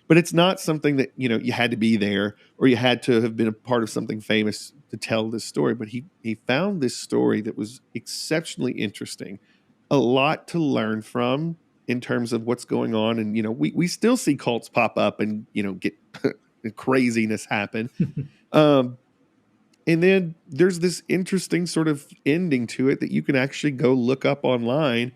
But it's not something that, you had to be there or you had to have been a part of something famous to tell this story. But he found this story that was exceptionally interesting, a lot to learn from in terms of what's going on. And, we still see cults pop up and, get craziness happen. And then there's this interesting sort of ending to it that you can actually go look up online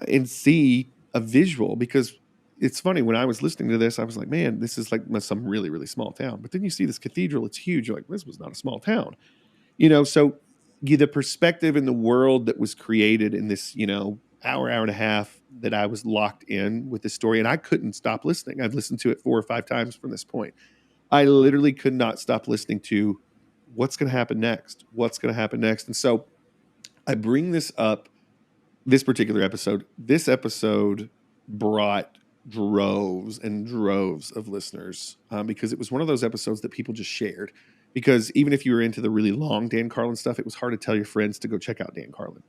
and see a visual, because it's funny, when I was listening to this, I was like, man, this is like some really, really small town. But then you see this cathedral, it's huge. You're like, this was not a small town. So the perspective in the world that was created in this, hour and a half that I was locked in with this story, and I couldn't stop listening. I've listened to it 4 or 5 times from this point. I literally could not stop listening to what's going to happen next. What's going to happen next? And so I bring this up, this particular episode. This episode brought droves and droves of listeners because it was one of those episodes that people just shared. Because even if you were into the really long Dan Carlin stuff, it was hard to tell your friends to go check out Dan Carlin,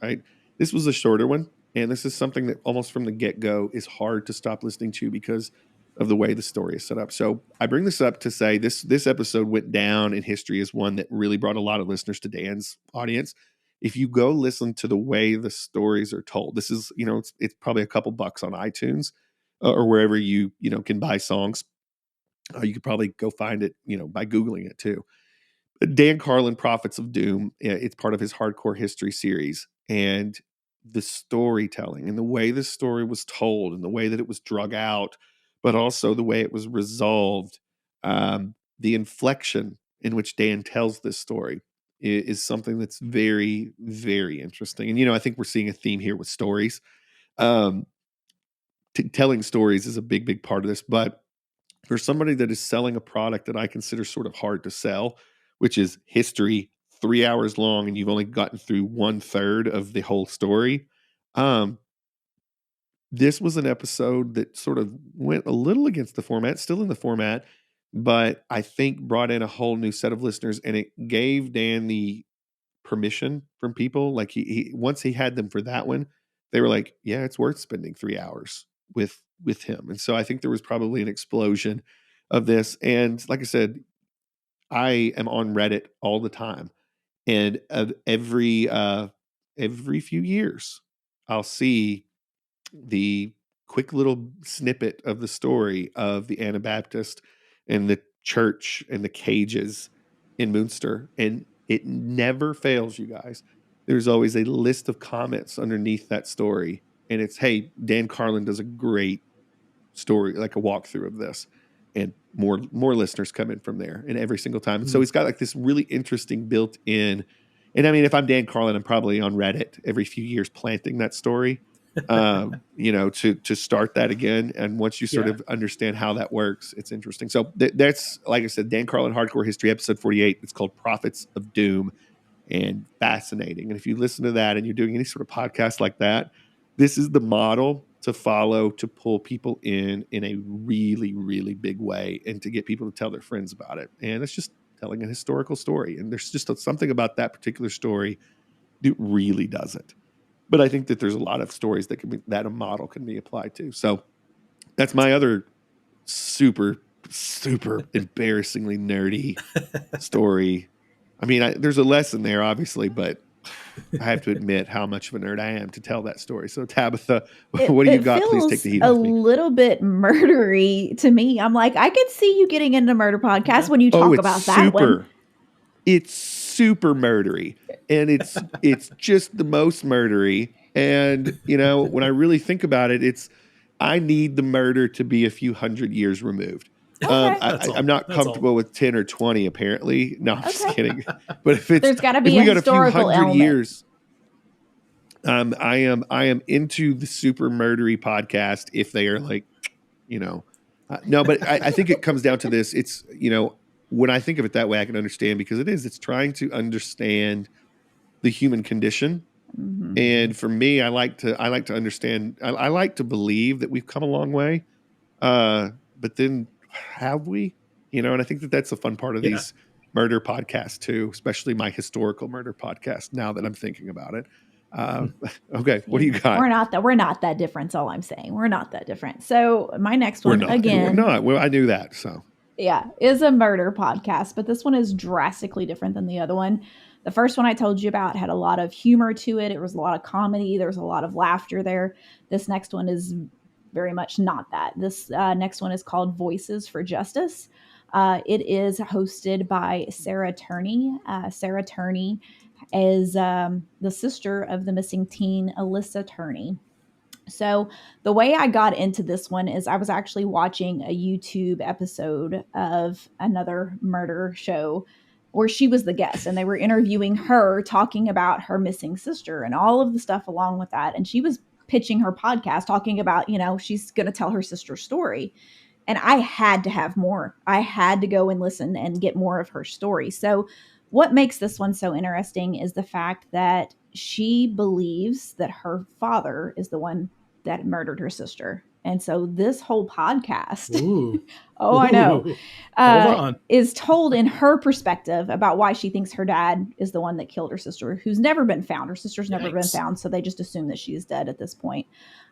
right? This was a shorter one. And this is something that almost from the get-go is hard to stop listening to because of the way the story is set up. So I bring this up to say this episode went down in history as one that really brought a lot of listeners to Dan's audience. If you go listen to the way the stories are told, this is, it's probably a couple bucks on iTunes or wherever you can buy songs. You could probably go find it, by Googling it too. Dan Carlin, Prophets of Doom, it's part of his Hardcore History series. And the storytelling and the way the story was told and the way that it was drug out, but also the way it was resolved, the inflection in which Dan tells this story is something that's very, very interesting. And, I think we're seeing a theme here with stories. Telling stories is a big, big part of this. But for somebody that is selling a product that I consider sort of hard to sell, which is history, 3 hours long, and you've only gotten through 1/3 of the whole story, this was an episode that sort of went a little against the format, still in the format, but I think brought in a whole new set of listeners, and it gave Dan the permission from people. Like he once he had them for that one, they were like, yeah, it's worth spending 3 hours with him. And so I think there was probably an explosion of this. And like I said, I am on Reddit all the time, and every few years, I'll see the quick little snippet of the story of the Anabaptist and the church and the cages in Münster, and it never fails, you guys. There's always a list of comments underneath that story, and it's, hey, Dan Carlin does a great story, like a walkthrough of this, and more listeners come in from there, and every single time. And so he's got like this really interesting built in. And I mean, if I'm Dan Carlin, I'm probably on Reddit every few years planting that story, to start that again. And once you sort of understand how that works, it's interesting. So that's, like I said, Dan Carlin Hardcore History, episode 48. It's called Prophets of Doom, and fascinating. And if you listen to that and you're doing any sort of podcast like that, this is the model to follow, to pull people in a really, really big way, and to get people to tell their friends about it. And it's just telling a historical story. And there's just something about that particular story that really does it. But I think that there's a lot of stories that a model can be applied to. So that's my other super, super embarrassingly nerdy story. I mean, there's a lesson there, obviously, but I have to admit how much of a nerd I am to tell that story. So, Tabitha, what do you got? Please take the heat off me. A little bit murdery to me. I'm like, I could see you getting into murder podcasts when you talk about that one. It's super murdery, and it's just the most murdery. And when I really think about it, I need the murder to be a few hundred years removed. Okay. I'm not comfortable with 10 or 20, apparently. No, I'm just kidding. But there's got to be a historical element. Years, I am into the super murdery podcast if they are like, no, but I think it comes down to this. It's, when I think of it that way, I can understand, because it's trying to understand the human condition. Mm-hmm. And for me, I like to understand, I like to believe that we've come a long way. But then have we, and I think that that's the fun part of these murder podcasts too, especially my historical murder podcast, now that I'm thinking about it. Okay. What do you got? We're not that different. That's all I'm saying. We're not that different. So my next one, again. We're not. Well, I knew that. So. Yeah, is a murder podcast, but this one is drastically different than the other one. The first one I told you about had a lot of humor to it. It was a lot of comedy. There was a lot of laughter there. This next one is very much not that. This next one is called Voices for Justice. It is hosted by Sarah Turney. Sarah Turney is the sister of the missing teen, Alyssa Turney. So the way I got into this one is I was actually watching a YouTube episode of another murder show where she was the guest, and they were interviewing her, talking about her missing sister and all of the stuff along with that. And she was pitching her podcast, talking about, she's going to tell her sister's story. And I had to have more. I had to go and listen and get more of her story. So what makes this one so interesting is the fact that she believes that her father is the one that murdered her sister. And so this whole podcast, I know, is told in her perspective about why she thinks her dad is the one that killed her sister, who's never been found. Her sister's never been found, so they just assume that she's dead at this point.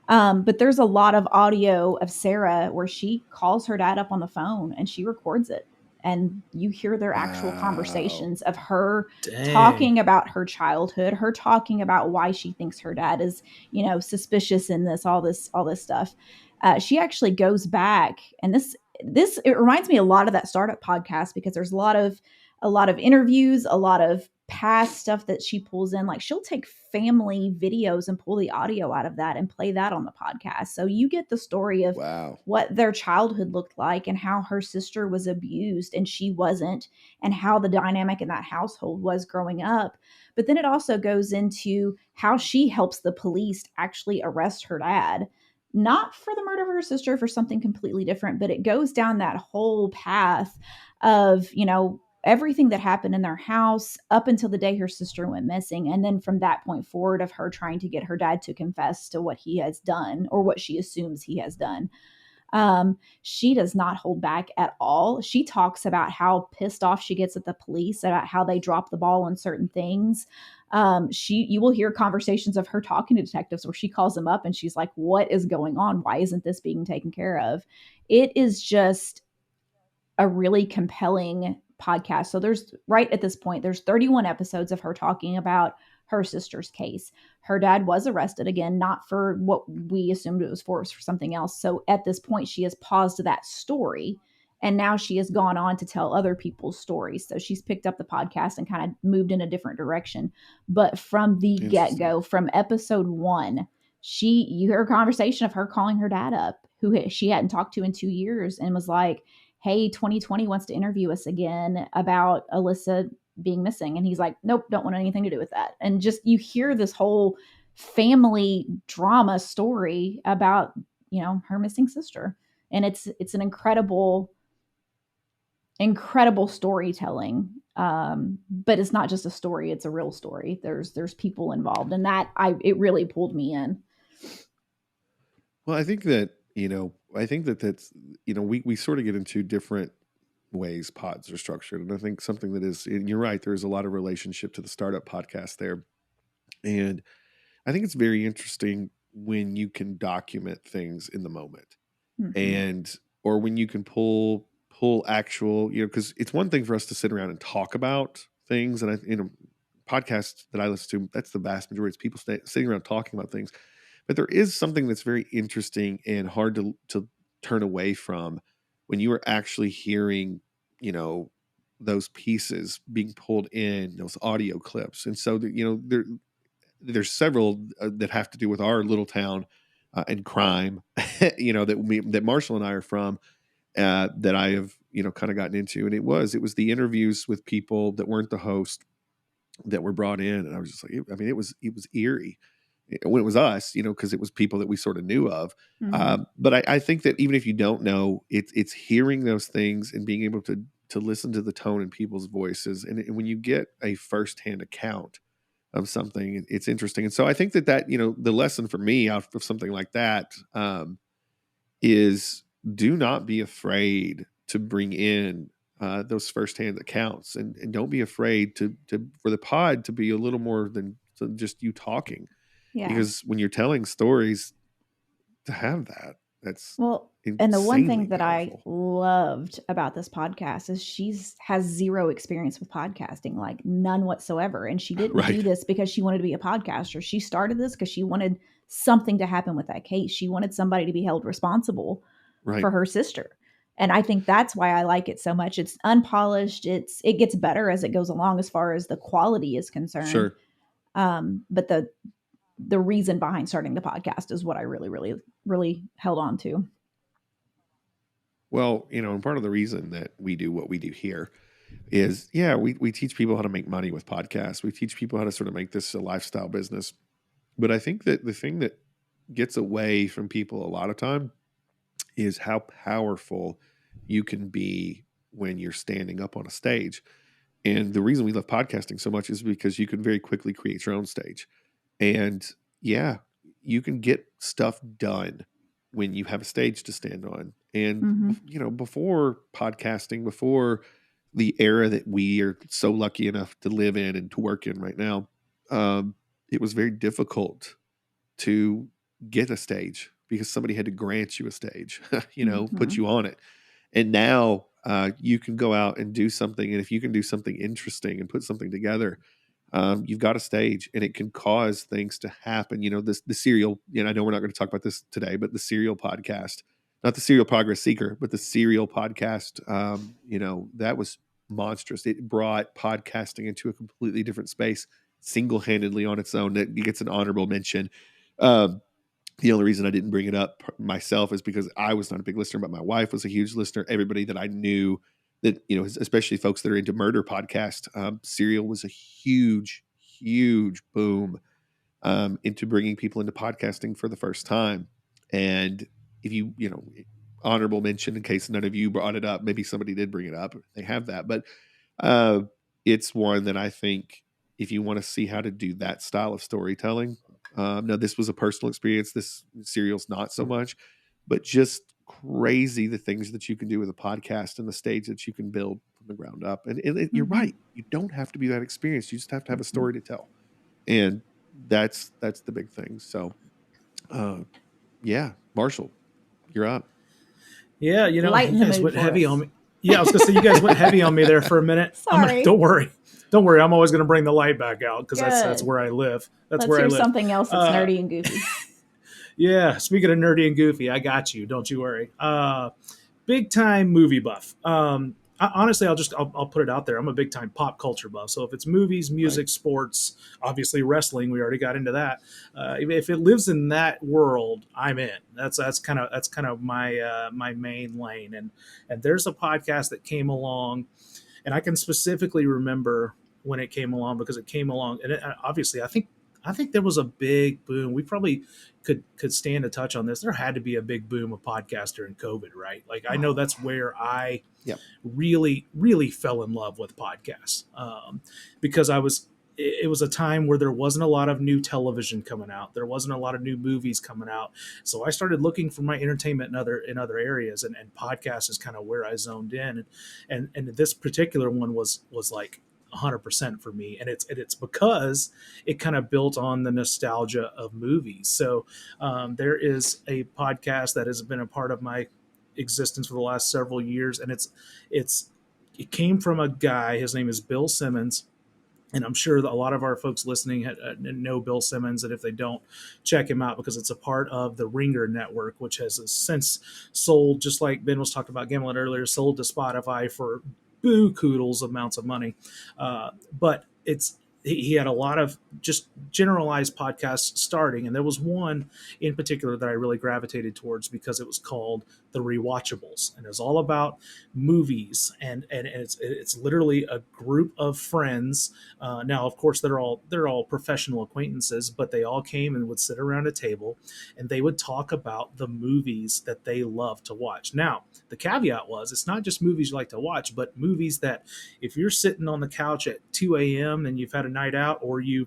But there's a lot of audio of Sarah where she calls her dad up on the phone and she records it. And you hear their actual conversations of her talking about her childhood, her talking about why she thinks her dad is, suspicious in all this stuff. She actually goes back, and this it reminds me a lot of that startup podcast, because there's a lot of interviews, a lot of past stuff that she pulls in. Like, she'll take family videos and pull the audio out of that and play that on the podcast. So you get the story of what their childhood looked like and how her sister was abused and she wasn't, and how the dynamic in that household was growing up. But then it also goes into how she helps the police actually arrest her dad, not for the murder of her sister, for something completely different. But it goes down that whole path of, everything that happened in their house up until the day her sister went missing. And then from that point forward, of her trying to get her dad to confess to what he has done, or what she assumes he has done. She does not hold back at all. She talks about how pissed off she gets at the police, about how they drop the ball on certain things. You will hear conversations of her talking to detectives where she calls them up and she's like, what is going on? Why isn't this being taken care of? It is just a really compelling podcast. So right at this point, there's 31 episodes of her talking about her sister's case. Her dad was arrested, again, not for what we assumed it was for something else. So at this point, she has paused that story, and now she has gone on to tell other people's stories. So she's picked up the podcast and kind of moved in a different direction. But from the get-go, from episode 1, you hear a conversation of her calling her dad up, who she hadn't talked to in 2 years, and was like, hey, 2020 wants to interview us again about Alyssa being missing. And he's like, nope, don't want anything to do with that. And just, you hear this whole family drama story about, her missing sister. And it's an incredible storytelling. But it's not just a story, it's a real story. There's people involved, and it really pulled me in. Well, I think that, that's, we sort of get into different ways pods are structured. And I think something that is, and you're right, there's a lot of relationship to the startup podcast there. And I think it's very interesting when you can document things in the moment, Mm-hmm. and or when you can pull actual, because it's one thing for us to sit around and talk about things, and podcasts that I listen to, that's the vast majority. It's people sitting around talking about things, but there is something that's very interesting and hard to turn away from when you are actually hearing, those pieces being pulled in, those audio clips. And so, there's several that have to do with our little town and crime, that Marshall and I are from, that I have, kind of gotten into. And it was the interviews with people that weren't the host that were brought in. And I was just like, it was eerie when it was us, because it was people that we sort of knew of. Mm-hmm. But I think that even if you don't know, it's hearing those things and being able to listen to the tone in people's voices. And when you get a firsthand account of something, it's interesting. And so I think that, the lesson for me out of something like that, is do not be afraid to bring in those firsthand accounts, and don't be afraid to for the pod to be a little more than just you talking, Yeah. because when you're telling stories, to have that's Well, and the one insanely thing that I powerful. loved about this podcast is she's has zero experience with podcasting, like none whatsoever. And she didn't do Right, this because she wanted to be a podcaster. She started this because she wanted something to happen with that case. She wanted somebody to be held responsible right, for her sister. And I think that's why I like it so much. It's unpolished. It gets better as it goes along as far as the quality is concerned. sure. But the reason behind starting the podcast is what I really, really, really held on to. Well, and part of the reason that we do what we do here is, yeah, we teach people how to make money with podcasts. We teach people how to sort of make this a lifestyle business. But I think that the thing that gets away from people a lot of time is how powerful you can be when you're standing up on a stage. And the reason we love podcasting so much is because you can very quickly create your own stage. And yeah, you can get stuff done when you have a stage to stand on. And, Mm-hmm. before podcasting, before the era that we are so lucky enough to live in and to work in right now, it was very difficult to get a stage because somebody had to grant you a stage, Mm-hmm. put you on it. And now you can go out and do something. And if you can do something interesting and put something together, you've got a stage, and it can cause things to happen. The serial, I know we're not going to talk about this today, but the serial podcast, not the serial progress seeker, but the serial podcast, that was monstrous. It brought podcasting into a completely different space single-handedly on its own. That gets an honorable mention. Um, the only reason I didn't bring it up myself is because I was not a big listener, but my wife was a huge listener. Everybody that I knew that, especially folks that are into murder podcast, Serial was a huge, huge boom into bringing people into podcasting for the first time. And if honorable mention in case none of you brought it up, maybe somebody did bring it up. They have that, but uh, it's one that I think if you want to see how to do that style of storytelling, now this was a personal experience. This Serial's not so much, but just crazy the things that you can do with a podcast and the stage that you can build from the ground up. And you're Mm-hmm. right. You don't have to be that experienced. You just have to have a Mm-hmm. story to tell. And that's the big thing. So, uh, yeah, Marshall, you're up. Yeah, you Lighten the guys mood went for heavy on us. me. Yeah, I was gonna say you guys went heavy on me there for a minute. Sorry. Don't worry, don't worry. I'm always gonna bring the light back out because that's Good. where I live. That's Let's where I hear live. something else that's Uh, nerdy and goofy. yeah, speaking of nerdy and goofy, I got you. Don't you worry. Big time movie buff. Honestly, I'll put it out there. I'm a big time pop culture buff. So if it's movies, Right. music, sports, obviously wrestling, we already got into that. If it lives in that world, I'm in. That's kind of my main lane. And there's a podcast that came along, and I can specifically remember when it came along because it came along, and obviously I think there was a big boom. We probably could stand a touch on this. There had to be a big boom of podcasts during COVID, right? Like I know that's where I Yep. really fell in love with podcasts because I was it was a time where there wasn't a lot of new television coming out. There wasn't a lot of new movies coming out. So I started looking for my entertainment in other areas, and podcasts is kind of where I zoned in. And this particular one was like 100% for me, and it's because it kind of built on the nostalgia of movies. So there is a podcast that has been a part of my existence for the last several years, and it came from a guy. His name is Bill Simmons, and I'm sure that a lot of our folks listening know Bill Simmons, and if they don't, check him out because it's a part of the Ringer Network, which has since sold, just like Ben was talking about Gimlet earlier, sold to Spotify for boo koodles amounts of money. But he had a lot of just generalized podcasts starting, and there was one in particular that I really gravitated towards because it was called The Rewatchables, and it was all about movies, and it's literally a group of friends. Now, of course, they're all professional acquaintances, but they all came and would sit around a table, and they would talk about the movies that they love to watch. Now, the caveat was it's not just movies you like to watch, but movies that if you're sitting on the couch at 2 a.m. and you've had a night out, or you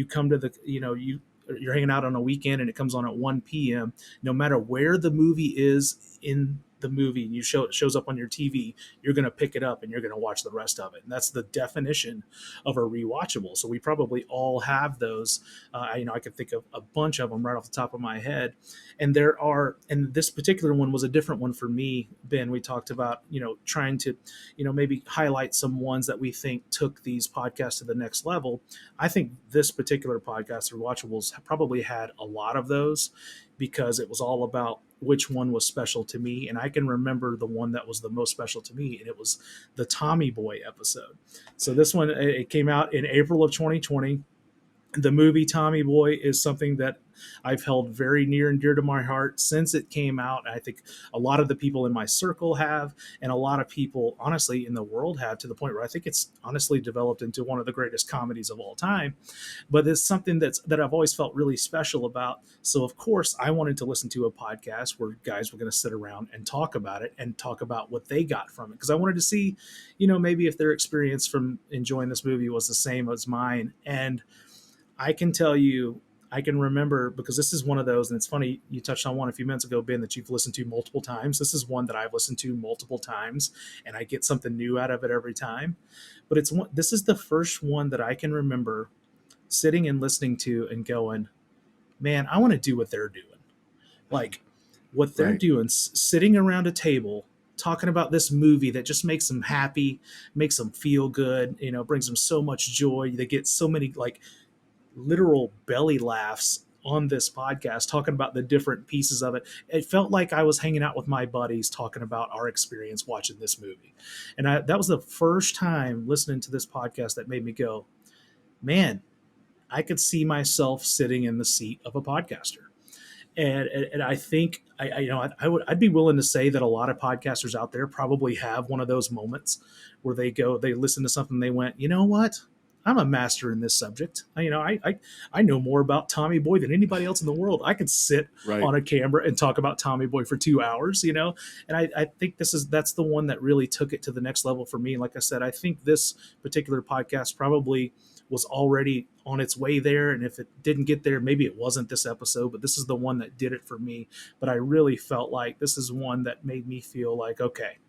come to the you're hanging out on a weekend and it comes on at 1 p.m., no matter where the movie is in the movie and it shows up on your TV, you're going to pick it up and you're going to watch the rest of it. And that's the definition of a rewatchable. So we probably all have those. I could think of a bunch of them right off the top of my head. And and this particular one was a different one for me, Ben. We talked about, trying to, maybe highlight some ones that we think took these podcasts to the next level. I think this particular podcast, Rewatchables, probably had a lot of those because it was all about which one was special to me. And I can remember the one that was the most special to me, and it was the Tommy Boy episode. So this one, it came out in April of 2020. The movie Tommy Boy is something that I've held very near and dear to my heart since it came out. I think a lot of the people in my circle have, and a lot of people, honestly, in the world have, to the point where I think it's honestly developed into one of the greatest comedies of all time. But it's something that I've always felt really special about. So, of course, I wanted to listen to a podcast where guys were going to sit around and talk about it and talk about what they got from it. Because I wanted to see, maybe if their experience from enjoying this movie was the same as mine. And I can tell you, I can remember, because this is one of those, and it's funny, you touched on one a few minutes ago, Ben, that you've listened to multiple times. This is one that I've listened to multiple times, and I get something new out of it every time. But this is the first one that I can remember sitting and listening to and going, man, I want to do what they're doing. Like what they're doing, sitting around a table, talking about this movie that just makes them happy, makes them feel good, brings them so much joy. They get so many literal belly laughs on this podcast talking about the different pieces of it. It felt like I was hanging out with my buddies talking about our experience watching this movie. And that was the first time listening to this podcast that made me go, man, I could see myself sitting in the seat of a podcaster. And I think I'd be willing to say that a lot of podcasters out there probably have one of those moments where they listen to something, they went, you know what? I'm a master in this subject. I know more about Tommy Boy than anybody else in the world. I could sit on a camera and talk about Tommy Boy for 2 hours, and I think that's the one that really took it to the next level for me. Like I said, I think this particular podcast probably was already on its way there. And if it didn't get there, maybe it wasn't this episode, but this is the one that did it for me. But I really felt like this is one that made me feel like, okay,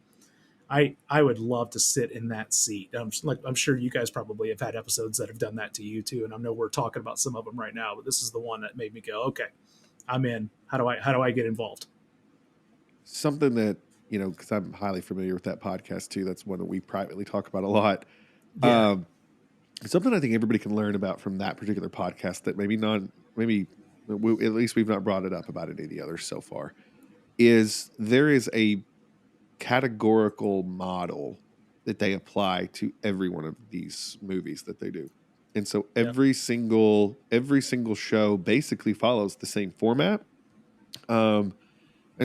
I would love to sit in that seat. I'm sure you guys probably have had episodes that have done that to you too. And I know we're talking about some of them right now, but this is the one that made me go, okay, I'm in. How do I get involved? Something that, because I'm highly familiar with that podcast too. That's one that we privately talk about a lot. Yeah. Something I think everybody can learn about from that particular podcast that at least we've not brought it up about any of the others so far, is there is a categorical model that they apply to every one of these movies that they do. And so every single show basically follows the same format. And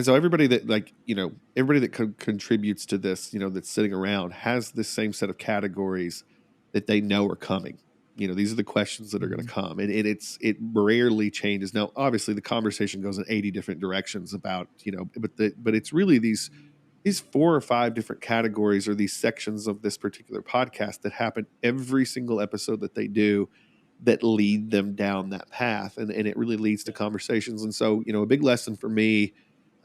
so everybody that contributes to this, that's sitting around has this same set of categories that they know are coming. These are the questions that are going to come, and it rarely changes. Now, obviously the conversation goes in 80 different directions about, but it's really these 4 or 5 different categories or these sections of this particular podcast that happen every single episode that they do. that lead them down that path, and it really leads to conversations. And so, a big lesson for me,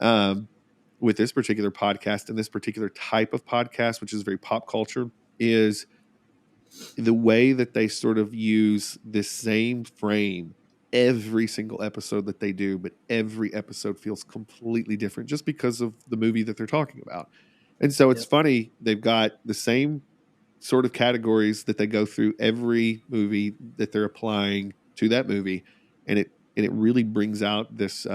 with this particular podcast and this particular type of podcast, which is very pop culture, is the way that they sort of use this same frame every single episode that they do, but every episode feels completely different just because of the movie that they're talking about. And so it's Yep. funny, they've got the same sort of categories that they go through every movie that they're applying to that movie, and it really brings out this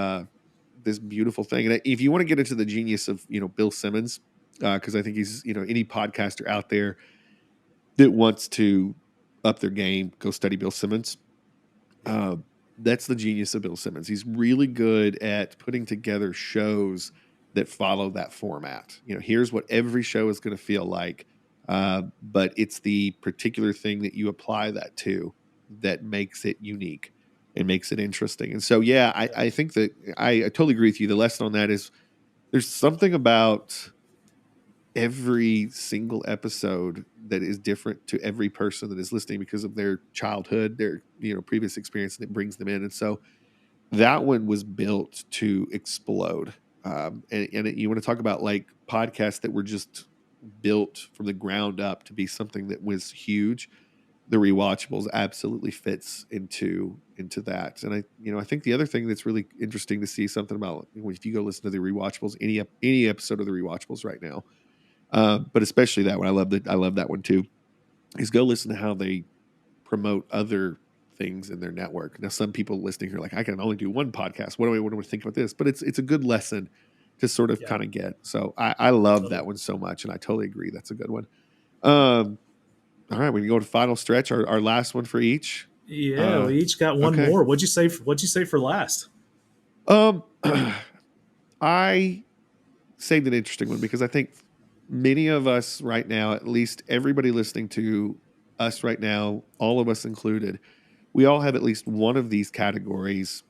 beautiful thing. And if you want to get into the genius of Bill Simmons, because I think he's any podcaster out there that wants to up their game, go study Bill Simmons. That's the genius of Bill Simmons. He's really good at putting together shows that follow that format. Here's what every show is going to feel like, but it's the particular thing that you apply that to that makes it unique and makes it interesting. And so, yeah, I think that I totally agree with you. The lesson on that is there's something about every single episode that is different to every person that is listening because of their childhood, their previous experience, and it brings them in. And so that one was built to explode. And you want to talk about like podcasts that were just built from the ground up to be something that was huge. The Rewatchables absolutely fits into that. And I think the other thing that's really interesting to see something about if you go listen to the Rewatchables, any episode of the Rewatchables right now, but especially that one, I love that one too, is go listen to how they promote other things in their network. Now, some people listening here are like, I can only do one podcast. What do I think about this? But it's a good lesson to sort of kind of get. So I love that one so much, and I totally agree. That's a good one. All right, we can go to final stretch. Our last one for each. Yeah, we each got one okay. more. What'd you say for last? I saved an interesting one because I think many of us right now, at least everybody listening to us right now, all of us included, we all have at least one of these categories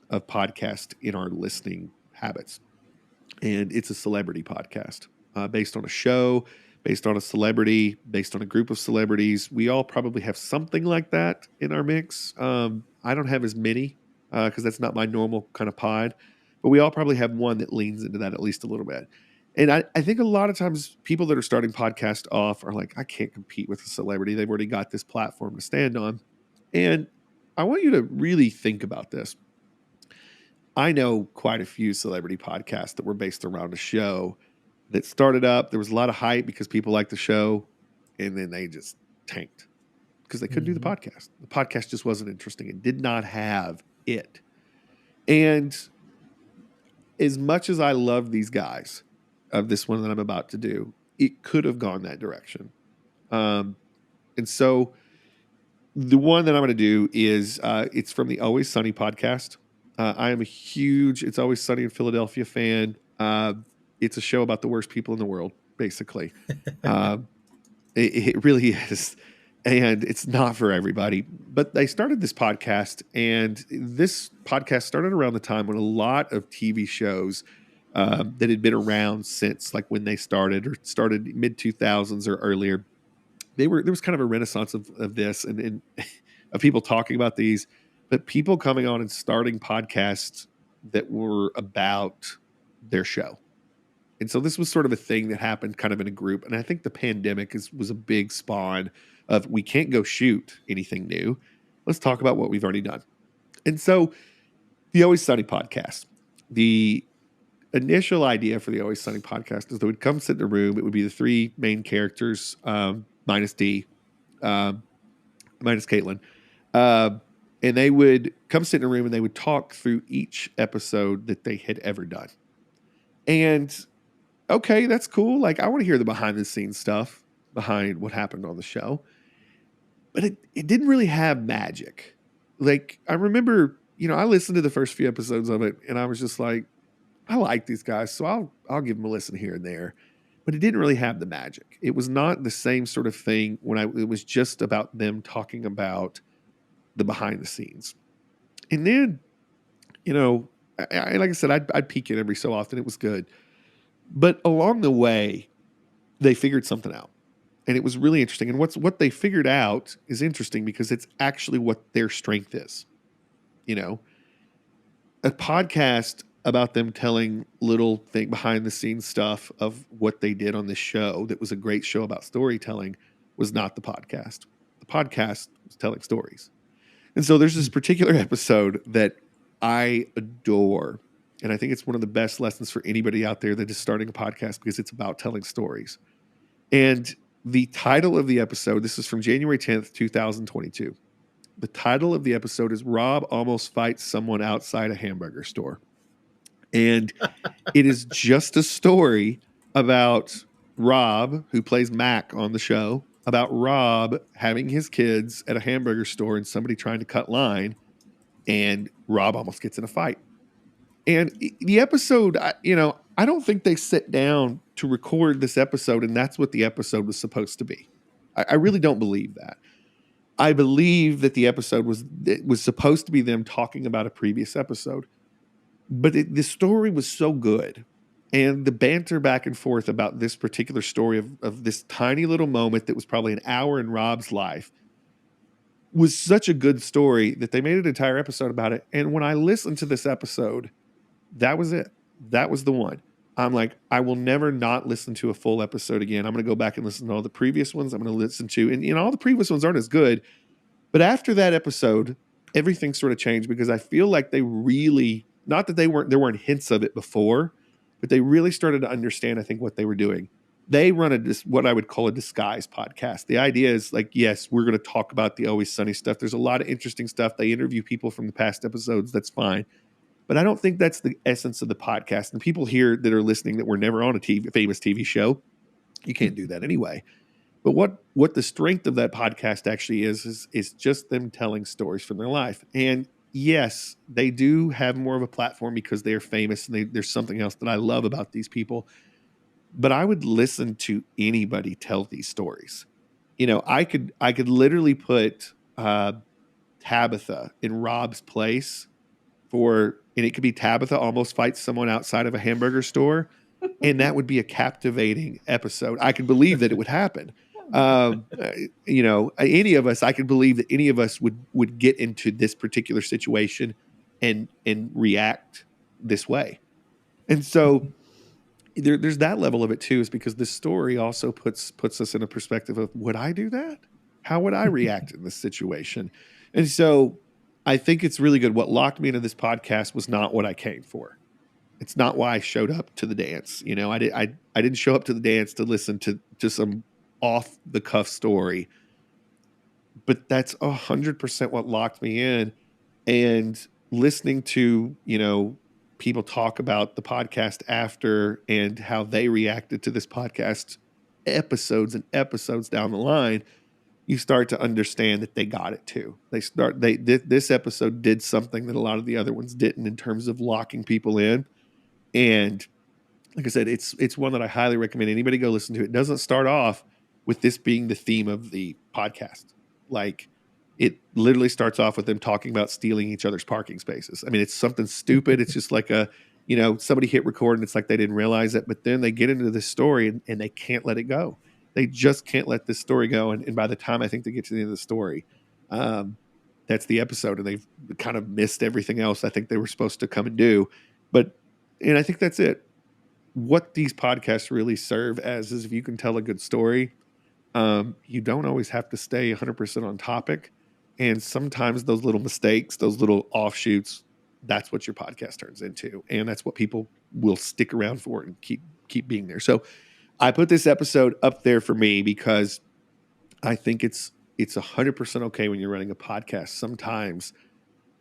of podcast in our listening habits. And it's a celebrity podcast based on a show, based on a celebrity, based on a group of celebrities. We all probably have something like that in our mix. I don't have as many because that's not my normal kind of pod, but we all probably have one that leans into that at least a little bit. And I think a lot of times people that are starting podcast off are like, I can't compete with a celebrity. They've already got this platform to stand on. And I want you to really think about this. I know quite a few celebrity podcasts that were based around a show that started up. There was a lot of hype because people liked the show, and then they just tanked because they couldn't do the podcast. The podcast just wasn't interesting. It did not have it. And as much as I love these guys of this one that I'm about to do, it could have gone that direction. And so the one that I'm going to do is it's from the Always Sunny podcast. I am a huge It's Always Sunny in Philadelphia fan. It's a show about the worst people in the world, basically. It really is. And it's not for everybody. But they started this podcast, and this podcast started around the time when a lot of TV shows that had been around since like when they started or started mid 2000s or earlier, there was kind of a renaissance of this and of people talking about these, but people coming on and starting podcasts that were about their show. And so this was sort of a thing that happened kind of in a group. And I think the pandemic was a big spawn of we can't go shoot anything new. Let's talk about what we've already done. And so the Always Sunny podcast, the initial idea for the Always Sunny podcast is that we'd come sit in a room. It would be the three main characters, minus D, minus Caitlin. And they would come sit in a room and they would talk through each episode that they had ever done. And okay, that's cool. Like, I want to hear the behind the scenes stuff behind what happened on the show. But it didn't really have magic. Like, I remember, I listened to the first few episodes of it and I was just like, I like these guys, so I'll give them a listen here and there. But it didn't really have the magic. It was not the same sort of thing it was just about them talking about the behind the scenes. And then, like I said, I'd peek in every so often. It was good. But along the way, they figured something out. And it was really interesting. And what they figured out is interesting because it's actually what their strength is. You know, a podcast about them telling little thing behind the scenes stuff of what they did on this show that was a great show about storytelling was not the podcast. The podcast was telling stories. And so there's this particular episode that I adore. And I think it's one of the best lessons for anybody out there that is starting a podcast because it's about telling stories. And the title of the episode, this is from January 10th, 2022. The title of the episode is Rob Almost Fights Someone Outside a Hamburger Store. And it is just a story about Rob, who plays Mac on the show, about Rob having his kids at a hamburger store and somebody trying to cut line, and Rob almost gets in a fight. And the episode, I don't think they sit down to record this episode, and that's what the episode was supposed to be. I really don't believe that. I believe that the episode was supposed to be them talking about a previous episode. But the story was so good. And the banter back and forth about this particular story of this tiny little moment that was probably an hour in Rob's life was such a good story that they made an entire episode about it. And when I listened to this episode, that was it. That was the one. I'm like, I will never not listen to a full episode again. I'm going to go back and listen to all the previous ones. I'm going to listen to, and all the previous ones aren't as good. But after that episode, everything sort of changed because I feel like they really, not that there weren't hints of it before, but they really started to understand, I think, what they were doing. They run what I would call a disguise podcast. The idea is like, yes, we're going to talk about the Always Sunny stuff. There's a lot of interesting stuff. They interview people from the past episodes. That's fine. But I don't think that's the essence of the podcast. And people here that are listening that were never on a famous TV show, you can't do that anyway. But what the strength of that podcast actually is just them telling stories from their life. And yes, they do have more of a platform because they are famous and there's something else that I love about these people. But I would listen to anybody tell these stories. I could literally put Tabitha in Rob's place and it could be Tabitha almost fights someone outside of a hamburger store. And that would be a captivating episode. I could believe that it would happen. Any of us, I could believe that any of us would get into this particular situation and react this way. And so there's that level of it too, is because this story also puts us in a perspective of, would I do that? How would I react in this situation? And so I think it's really good. What locked me into this podcast was not what I came for. It's not why I showed up to the dance. I didn't show up to the dance to listen to some off the cuff story, but that's 100% what locked me in. And listening to, people talk about the podcast after and how they reacted to this podcast episodes and episodes down the line, you start to understand that they got it too. This episode did something that a lot of the other ones didn't in terms of locking people in. And like I said, it's one that I highly recommend anybody go listen to. It doesn't start off with this being the theme of the podcast. Like, it literally starts off with them talking about stealing each other's parking spaces. I mean, it's something stupid. It's just like somebody hit record and it's like they didn't realize it. But then they get into this story and they can't let it go. They just can't let this story go. And by the time I think they get to the end of the story, that's the episode. And they've kind of missed everything else I think they were supposed to come and do. And I think that's it. What these podcasts really serve as is, if you can tell a good story, you don't always have to stay 100% on topic. And sometimes those little mistakes, those little offshoots, that's what your podcast turns into. And that's what people will stick around for and keep being there. So I put this episode up there for me because I think it's 100% okay when you're running a podcast sometimes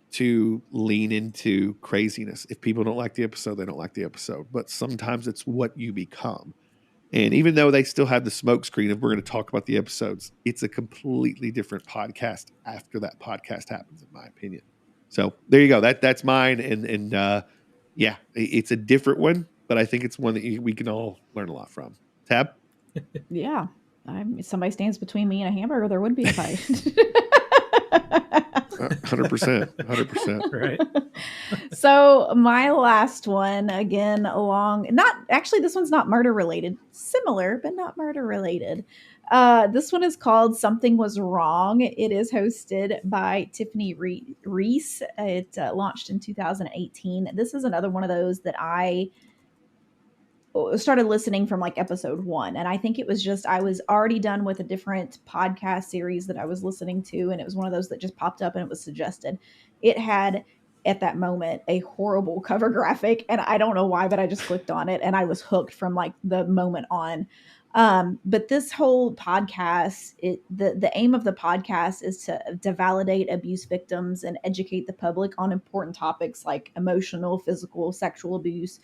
to lean into craziness. If people don't like the episode, they don't like the episode. But sometimes it's what you become. And even though they still have the smoke screen of we're going to talk about the episodes, it's a completely different podcast after that podcast happens, in my opinion. So there you go. That's mine. And yeah, it's a different one, but I think it's one that we can all learn a lot from. Tab? Yeah. If somebody stands between me and a hamburger, there would be a fight. 100%. Right. So my last one, again, this one's not murder related. Similar, but not murder related. This one is called Something Was Wrong. It is hosted by Tiffany Reese. It launched in 2018. This is another one of those that I started listening from like episode 1, and I think it was just I was already done with a different podcast series that I was listening to, and it was one of those that just popped up and it was suggested. It had at that moment a horrible cover graphic, and I don't know why, but I just clicked on it and I was hooked from like the moment on. But this whole podcast, the aim of the podcast is to validate abuse victims and educate the public on important topics like emotional, physical, sexual abuse,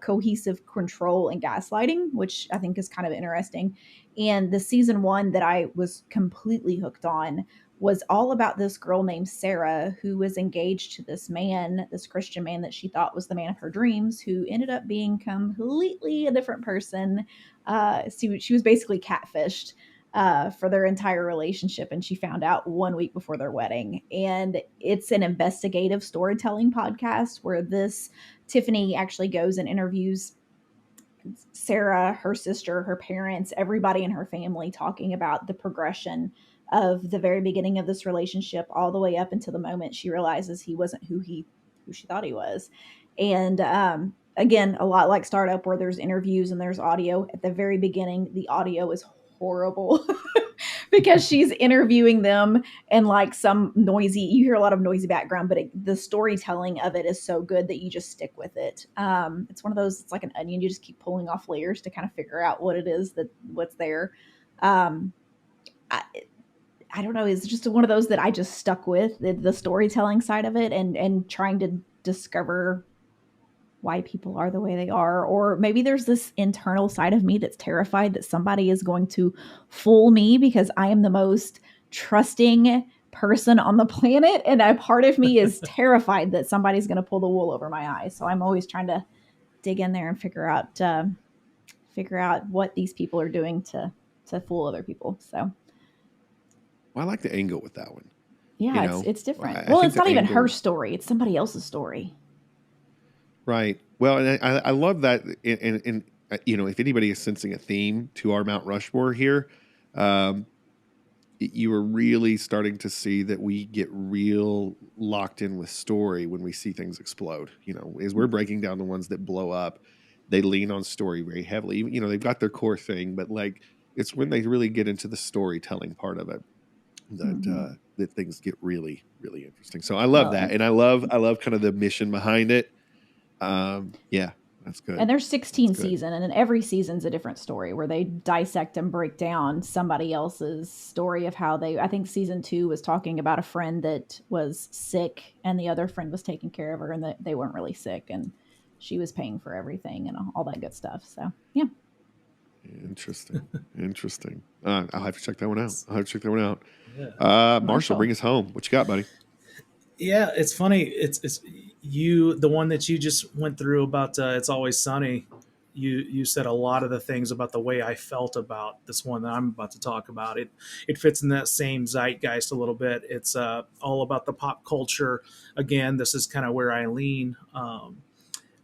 cohesive control, and gaslighting, which I think is kind of interesting. And the season 1 that I was completely hooked on was all about this girl named Sarah who was engaged to this man, this Christian man that she thought was the man of her dreams, who ended up being completely a different person. She was basically catfished for their entire relationship, and she found out 1 week before their wedding. And it's an investigative storytelling podcast where this Tiffany actually goes and interviews Sarah, her sister, her parents, everybody in her family, talking about the progression of the very beginning of this relationship all the way up until the moment she realizes he wasn't who she thought he was. And again, a lot like Startup, where there's interviews and there's audio. At the very beginning, the audio is horrible because she's interviewing them and like you hear a lot of noisy background, but the storytelling of it is so good that you just stick with it. It's one of those, it's like an onion. You just keep pulling off layers to kind of figure out what it is what's there. I don't know. It's just one of those that I just stuck with the storytelling side of it and trying to discover why people are the way they are. Or maybe there's this internal side of me that's terrified that somebody is going to fool me because I am the most trusting person on the planet. And a part of me is terrified that somebody's going to pull the wool over my eyes. So I'm always trying to dig in there and figure out what these people are doing to fool other people. So. Well, I like the angle with that one. Yeah, it's different. Well, it's not even her story. It's somebody else's story. Right. Well, and I love that. And if anybody is sensing a theme to our Mount Rushmore here, you are really starting to see that we get real locked in with story when we see things explode. As we're breaking down the ones that blow up, they lean on story very heavily. They've got their core thing, but like it's when they really get into the storytelling part of it that things get really, really interesting. So I love that, and I love kind of the mission behind it. Yeah, that's good. And there's 16 seasons, and then every season's a different story where they dissect and break down somebody else's story of how I think season 2 was talking about a friend that was sick and the other friend was taking care of her, and they weren't really sick and she was paying for everything and all that good stuff. So, yeah. Interesting. I'll have to check that one out. Yeah. Marshall, bring us home. What you got, buddy? Yeah, it's funny. It's you, the one that you just went through about It's Always Sunny. You said a lot of the things about the way I felt about this one that I'm about to talk about. It fits in that same zeitgeist a little bit. It's all about the pop culture. Again, this is kind of where I lean.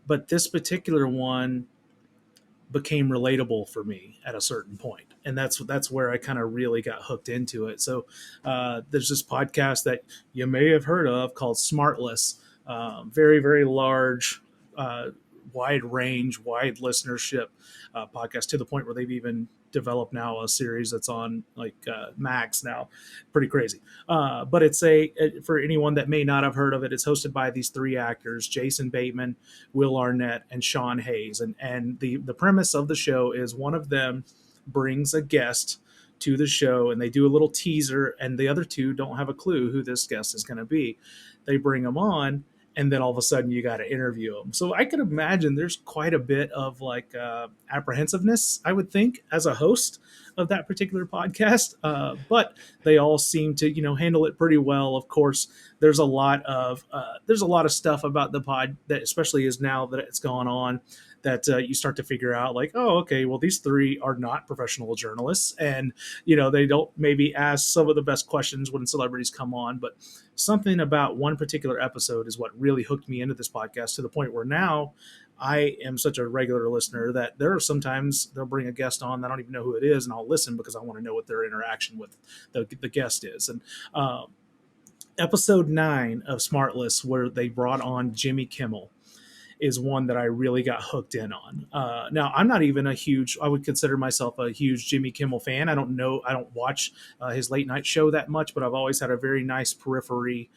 But this particular one became relatable for me at a certain point, and that's where I kind of really got hooked into it. So there's this podcast that you may have heard of called Smartless. Very, very large, wide range, wide listenership podcast, to the point where they've even developed now a series that's on like Max now. Pretty crazy. But it's for anyone that may not have heard of it, it's hosted by these 3 actors, Jason Bateman, Will Arnett, and Sean Hayes. And the premise of the show is one of them brings a guest to the show and they do a little teaser, and the other 2 don't have a clue who this guest is going to be. They bring them on, and then all of a sudden you got to interview them. So I could imagine there's quite a bit of like apprehensiveness, I would think, as a host of that particular podcast. But they all seem to, handle it pretty well. Of course, there's a lot of stuff about the pod that, especially is now that it's gone on, that you start to figure out like, oh, okay, well, these 3 are not professional journalists, and they don't maybe ask some of the best questions when celebrities come on. But something about one particular episode is what really hooked me into this podcast, to the point where now I am such a regular listener that there are sometimes they'll bring a guest on that I don't even know who it is, and I'll listen because I want to know what their interaction with the guest is. And episode 9 of Smartless, where they brought on Jimmy Kimmel, is one that I really got hooked in on. Now, I'm not even I would consider myself a huge Jimmy Kimmel fan. I don't watch his late night show that much, but I've always had a very nice periphery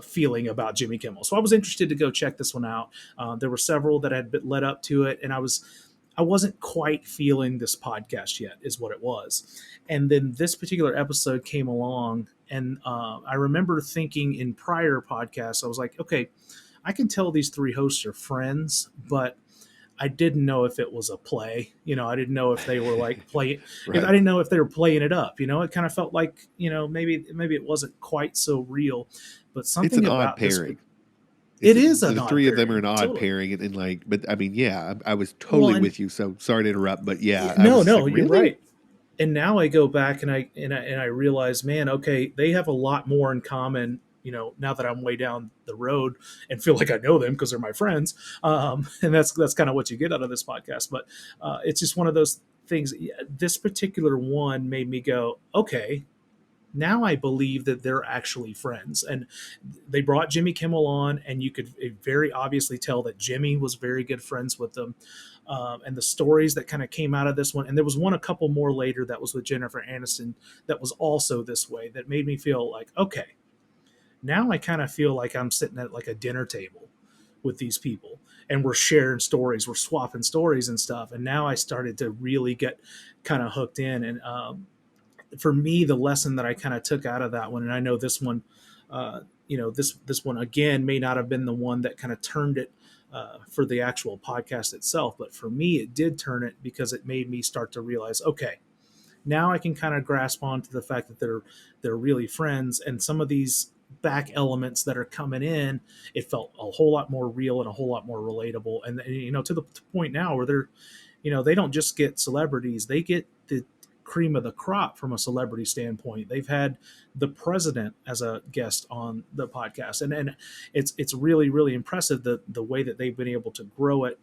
feeling about Jimmy Kimmel. So I was interested to go check this one out. There were several that had led up to it, and I wasn't quite feeling this podcast yet, is what it was. And then this particular episode came along, and I remember thinking in prior podcasts, I was like, okay, I can tell these 3 hosts are friends, but I didn't know if it was a play. I didn't know if they were like playing. Right. I didn't know if they were playing it up. It kind of felt like maybe it wasn't quite so real. But something It's an about odd pairing. It is an the odd 3 of pairing. them are an odd Totally. pairing, and like, but I mean, yeah, I was totally and- with you. So sorry to interrupt, but yeah, No, I was no, like, you're really? right. And now I go back and I realize, man, okay, they have a lot more in common. Now that I'm way down the road and feel like I know them because they're my friends, and that's kind of what you get out of this podcast. But it's just one of those things. This particular one made me go, okay, now I believe that they're actually friends. And they brought Jimmy Kimmel on, and you could very obviously tell that Jimmy was very good friends with them. And the stories that kind of came out of this one, and there was one a couple more later that was with Jennifer Aniston that was also this way, that made me feel like, okay, now I kind of feel like I'm sitting at like a dinner table with these people, and we're sharing stories, we're swapping stories and stuff. And now I started to really get kind of hooked in. And for me, the lesson that I kind of took out of that one, and I know this one, this one again may not have been the one that kind of turned it for the actual podcast itself, but for me, it did turn it because it made me start to realize, okay, now I can kind of grasp onto the fact that they're really friends, and some of these back elements that are coming in, it felt a whole lot more real and a whole lot more relatable. And to the point now where they don't just get celebrities, they get the cream of the crop from a celebrity standpoint. They've had the president as a guest on the podcast, and it's really, really impressive the way that they've been able to grow it.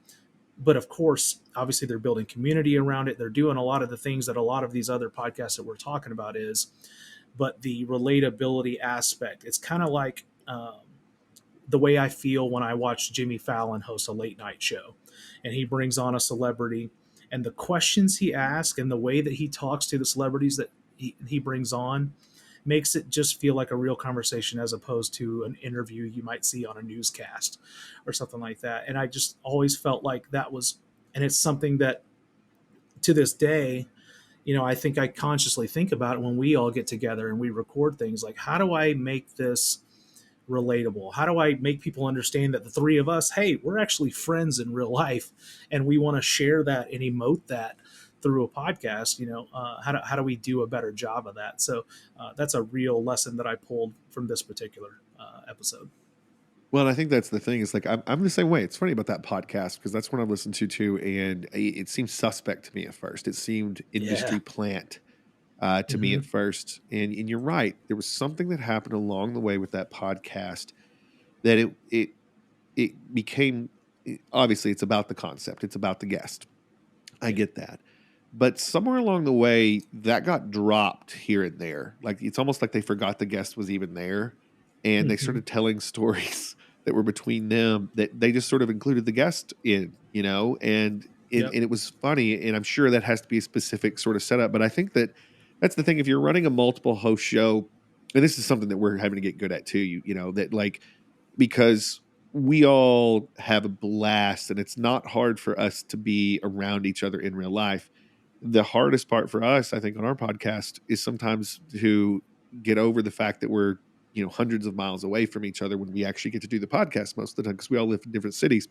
But of course, obviously, they're building community around it. They're doing a lot of the things that a lot of these other podcasts that we're talking about is, but the relatability aspect, it's kind of like the way I feel when I watch Jimmy Fallon host a late night show, and he brings on a celebrity, and the questions he asks and the way that he talks to the celebrities that he brings on makes it just feel like a real conversation, as opposed to an interview you might see on a newscast or something like that. And I just always felt like that was, and it's something that to this day, I think I consciously think about it when we all get together and we record things, like, how do I make this relatable? How do I make people understand that the 3 of us, hey, we're actually friends in real life, and we want to share that and emote that through a podcast? How do we do a better job of that? So that's a real lesson that I pulled from this particular episode. Well, and I think that's the thing. Is like I'm the same way. It's funny about that podcast because that's one I've listened to too, and it seemed suspect to me at first. It seemed industry plant to me at first, and you're right. There was something that happened along the way with that podcast that it became. Obviously, it's about the concept. It's about the guest. I get that. But somewhere along the way, that got dropped here and there. Like, it's almost like they forgot the guest was even there. And they started telling stories that were between them that they just sort of included the guest in, and it was funny. And I'm sure that has to be a specific sort of setup. But I think that's the thing. If you're running a multiple host show, and this is something that we're having to get good at too, that like, because we all have a blast and it's not hard for us to be around each other in real life. The hardest part for us, I think, on our podcast is sometimes to get over the fact that we're, hundreds of miles away from each other when we actually get to do the podcast most of the time, because we all live in different cities.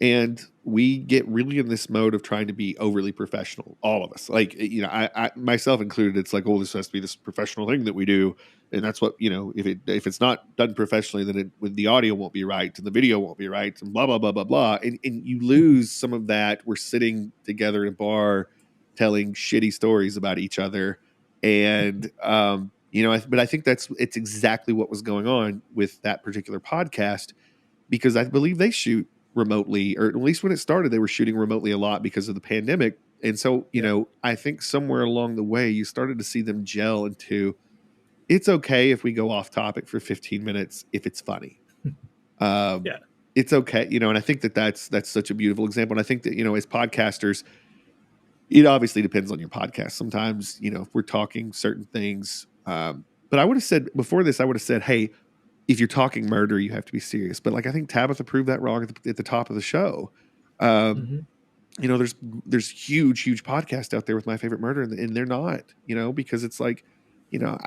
And we get really in this mode of trying to be overly professional, all of us. Like, I myself included, it's like, oh, this has to be this professional thing that we do. And that's what, if it's not done professionally, then the audio won't be right and the video won't be right and blah, blah, blah, blah, blah. And you lose some of that. We're sitting together in a bar telling shitty stories about each other. And, but I think it's exactly what was going on with that particular podcast. because I believe they shoot remotely, or at least when it started, they were shooting remotely a lot because of the pandemic. And so, you know, I think somewhere along the way, you started to see them gel into, it's okay if we go off topic for 15 minutes if it's funny. Yeah. It's okay, you know, and I think that that's such a beautiful example. And I think that, you know, as podcasters, it obviously depends on your podcast. Sometimes, you know, if we're talking certain things, but I would have said before this, I would have said, hey, if you're talking murder, you have to be serious. But like, I think Tabitha proved that wrong at the top of the show. You know, there's huge podcasts out there with My Favorite Murder, and they're not, you know, because it's like, you know,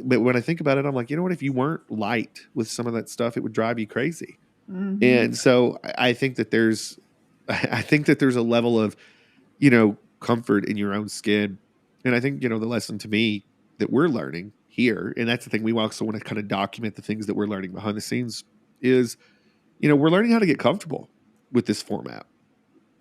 but when I think about it, I'm like, you know what, if you weren't light with some of that stuff, it would drive you crazy. And so I think that there's a level of, you know, comfort in your own skin. And I think, you know, the lesson to me that we're learning here, and that's the thing, we also want to kind of document the things that we're learning behind the scenes, is, you know, we're learning how to get comfortable with this format.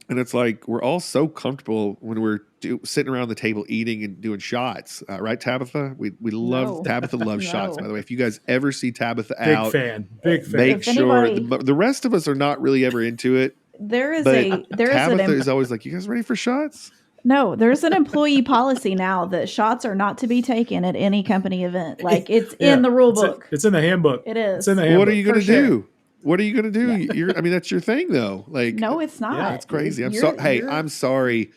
And it's like, we're all so comfortable when we're sitting around the table eating and doing shots. Right, Tabitha? We love, Tabitha loves shots, by the way. If you guys ever see Tabitha out, Big fan. make If sure anybody- the rest of us are not really ever into it. There But is Tabitha is always like, you guys ready for shots? No, there's an employee policy now that shots are not to be taken at any company event. Like it's in the rule book. It's in the handbook. It is. It's in the handbook. What are you going to For sure. do? What are you going to do? I mean, that's your thing, though. Like, No, it's not. Yeah, it's crazy. I'm You're- sorry. Hey, you're- I'm sorry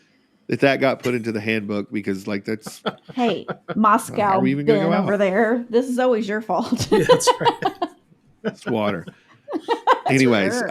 that got put into the handbook, because like that's Hey, How Moscow are we even gonna Ben go over out? there. This is always your fault. Yeah, that's right. it's water. Anyways, sure.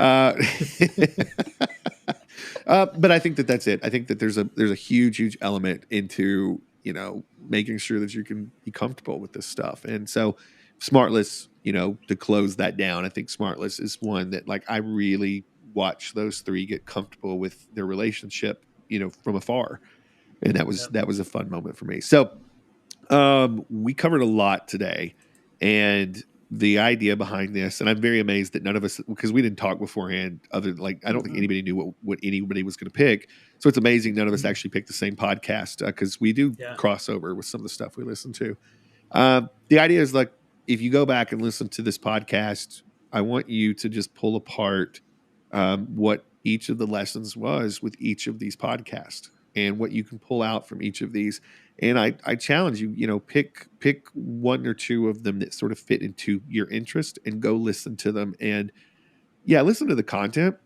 but I think that's it. I think that there's a huge element into, you know, making sure that you can be comfortable with this stuff. And so Smartless, you know, to close that down, I think Smartless is one that, like, I really watch those three get comfortable with their relationship, you know, from afar. And that was a fun moment for me. So we covered a lot today, and the idea behind this, and I'm very amazed that none of us, because we didn't talk beforehand, other than, like, I don't think anybody knew what anybody was going to pick. So it's amazing none of us actually picked the same podcast, because we do crossover with some of the stuff we listen to. The idea is, like, if you go back and listen to this podcast, I want you to just pull apart what each of the lessons was with each of these podcasts, and what you can pull out from each of these. And I challenge you, you know, pick one or two of them that sort of fit into your interest, and go listen to them. And listen to the content,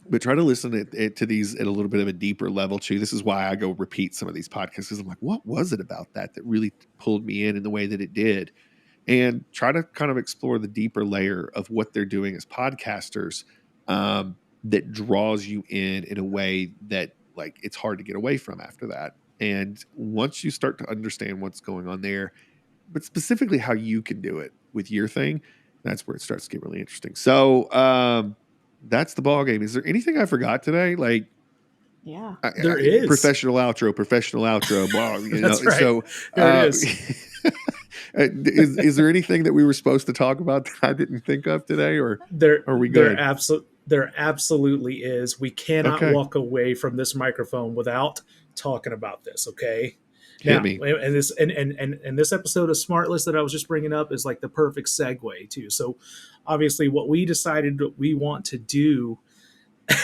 but try to listen to these at a little bit of a deeper level too. This is why I go repeat some of these podcasts, because I'm like, what was it about that really pulled me in the way that it did? And try to kind of explore the deeper layer of what they're doing as podcasters, that draws you in a way that, like, it's hard to get away from after that. And once you start to understand what's going on there, but specifically how you can do it with your thing, that's where it starts to get really interesting. So that's the ball game. Is there anything I forgot today? Like, Yeah. There is. Professional outro. Wow, you know, That's right. So There it is. is there anything that we were supposed to talk about that I didn't think of today, or are we good? There absolutely is. We cannot Okay. walk away from this microphone without talking about this. Okay. Hit me. And this episode of Smartless that I was just bringing up is like the perfect segue too. So obviously what we decided that we want to do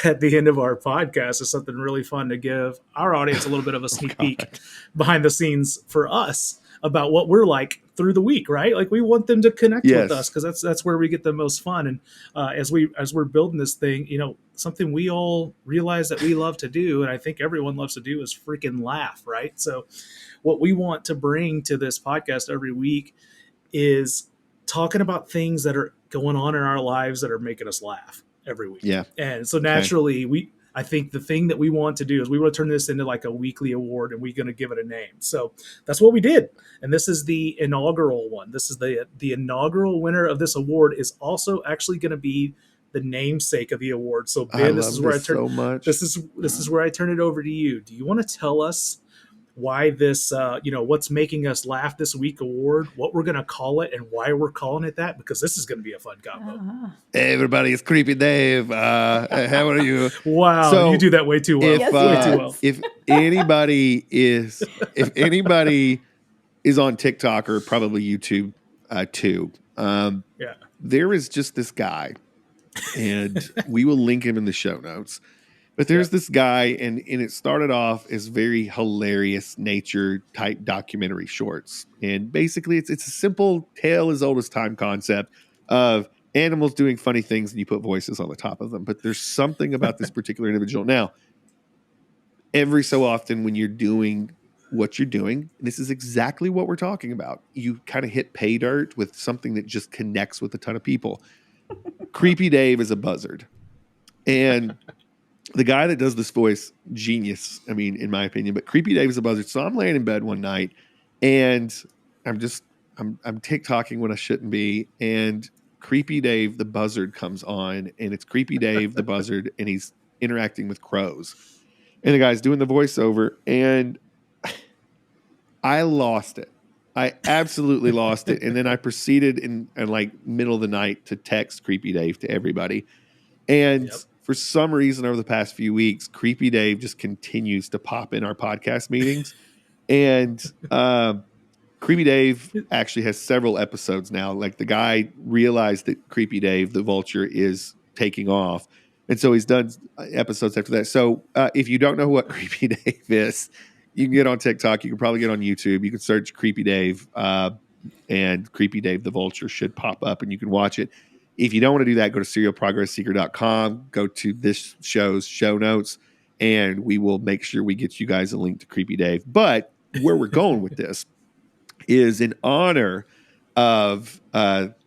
at the end of our podcast is something really fun to give our audience a little bit of a sneak peek behind the scenes for us about what we're like through the week, right? Like, we want them to connect with us, because that's where we get the most fun. And as we're building this thing, you know, something we all realize that we love to do, and I think everyone loves to do, is freaking laugh, right? So what we want to bring to this podcast every week is talking about things that are going on in our lives that are making us laugh every week. Yeah. And so naturally I think the thing that we want to do is we want to turn this into like a weekly award, and we're going to give it a name. So that's what we did. And this is the inaugural one. This is the inaugural winner of this award is also actually going to be the namesake of the award. So Ben, this is where I turn so much. This is where I turn it over to you. Do you want to tell us why this, what's making us laugh this week award, what we're going to call it, and why we're calling it that? Because this is going to be a fun combo. Hey, everybody, it's Creepy Dave. How are you? Wow, So, you do that way too well. If, Yes, way too well. if anybody is on TikTok or probably YouTube too, there is just this guy and we will link him in the show notes. But there's this guy, and it started off as very hilarious nature type documentary shorts. And basically, it's a simple tale as old as time concept of animals doing funny things, and you put voices on the top of them. But there's something about this particular individual. Now, every so often when you're doing what you're doing, and this is exactly what we're talking about, you kind of hit pay dirt with something that just connects with a ton of people. Creepy Dave is a buzzard. And the guy that does this voice, genius, I mean, in my opinion, but Creepy Dave is a buzzard. So I'm laying in bed one night and I'm TikToking when I shouldn't be. And Creepy Dave, the buzzard, comes on, and it's Creepy Dave, the buzzard, and he's interacting with crows. And the guy's doing the voiceover, and I lost it. I absolutely lost it. And then I proceeded in like middle of the night to text Creepy Dave to everybody. And for some reason over the past few weeks, Creepy Dave just continues to pop in our podcast meetings. And Creepy Dave actually has several episodes now. Like, the guy realized that Creepy Dave, the vulture, is taking off. And so he's done episodes after that. So if you don't know what Creepy Dave is, you can get on TikTok. You can probably get on YouTube. You can search Creepy Dave, and Creepy Dave the Vulture should pop up, and you can watch it. If you don't want to do that, go to serialprogressseeker.com, go to this show's show notes, and we will make sure we get you guys a link to Creepy Dave. But where we're going with this is in honor of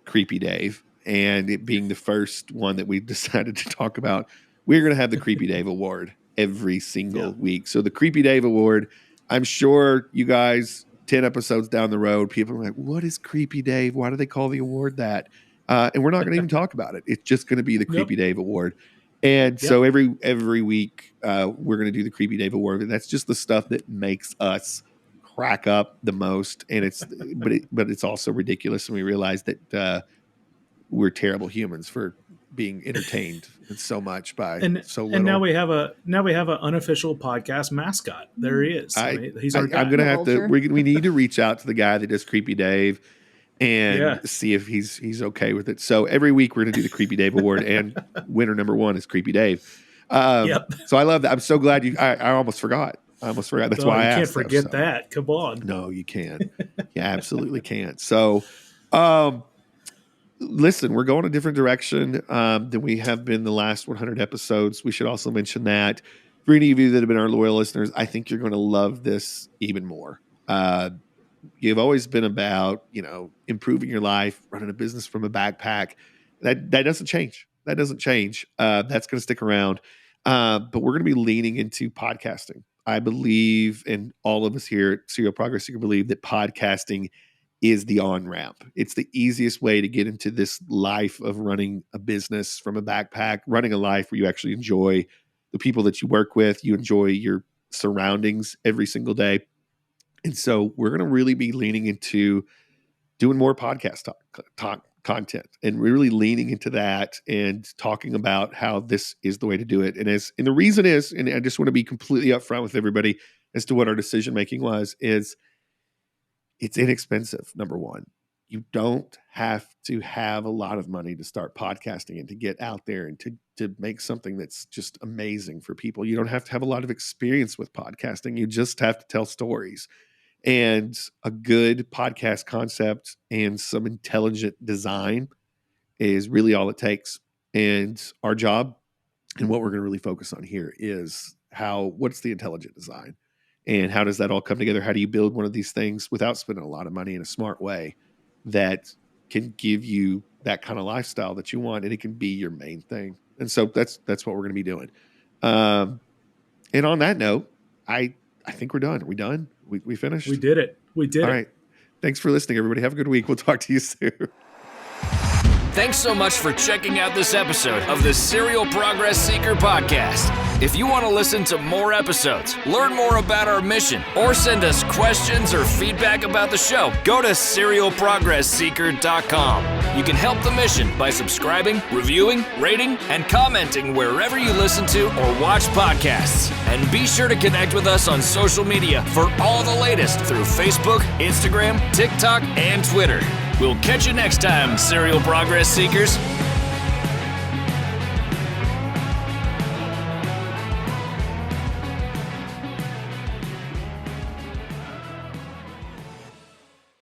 Creepy Dave, and it being the first one that we've decided to talk about, we're going to have the Creepy Dave Award every single week. So the Creepy Dave Award, I'm sure you guys, 10 episodes down the road, people are like, what is Creepy Dave? Why do they call the award that? And we're not going to even talk about it. It's just going to be the Creepy Dave Award. And so every week we're going to do the Creepy Dave Award. And that's just the stuff that makes us crack up the most. And but it's also ridiculous. And we realize that we're terrible humans for being entertained so much by so little. And now we have an unofficial podcast mascot. There he is. He's our guy. I'm gonna have to. We need to reach out to the guy that does Creepy Dave and see if he's okay with it. So every week we're gonna do the Creepy Dave Award, and winner number 1 is Creepy Dave. So I love that. I'm so glad you. I almost forgot. That's why I asked. You can't forget that. Come on. No, you can't. You absolutely can't. So. Listen, we're going a different direction than we have been the last 100 episodes. We should also mention that for any of you that have been our loyal listeners, I think you're going to love this even more. You've always been about, improving your life, running a business from a backpack. That doesn't change. That's going to stick around. But we're going to be leaning into podcasting. I believe, and all of us here at Serial Progress Seeker believe, that podcasting is the on-ramp. It's the easiest way to get into this life of running a business from a backpack, running a life where you actually enjoy the people that you work with, you enjoy your surroundings every single day. And so we're going to really be leaning into doing more podcast talk content, and really leaning into that and talking about how this is the way to do it. And the reason is, and I just want to be completely upfront with everybody as to what our decision-making is it's inexpensive, number one. You don't have to have a lot of money to start podcasting and to get out there and to make something that's just amazing for people. You don't have to have a lot of experience with podcasting. You just have to tell stories. And a good podcast concept and some intelligent design is really all it takes. And our job and what we're going to really focus on here is what's the intelligent design? And how does that all come together? How do you build one of these things without spending a lot of money in a smart way that can give you that kind of lifestyle that you want, and it can be your main thing? And so that's what we're going to be doing. And on that note, I think we're done. Are we done? We finished? We did it. All right. Thanks for listening, everybody. Have a good week. We'll talk to you soon. Thanks so much for checking out this episode of the Serial Progress Seeker podcast. If you want to listen to more episodes, learn more about our mission, or send us questions or feedback about the show, go to serialprogressseeker.com. You can help the mission by subscribing, reviewing, rating, and commenting wherever you listen to or watch podcasts. And be sure to connect with us on social media for all the latest through Facebook, Instagram, TikTok, and Twitter. We'll catch you next time, Serial Progress Seekers.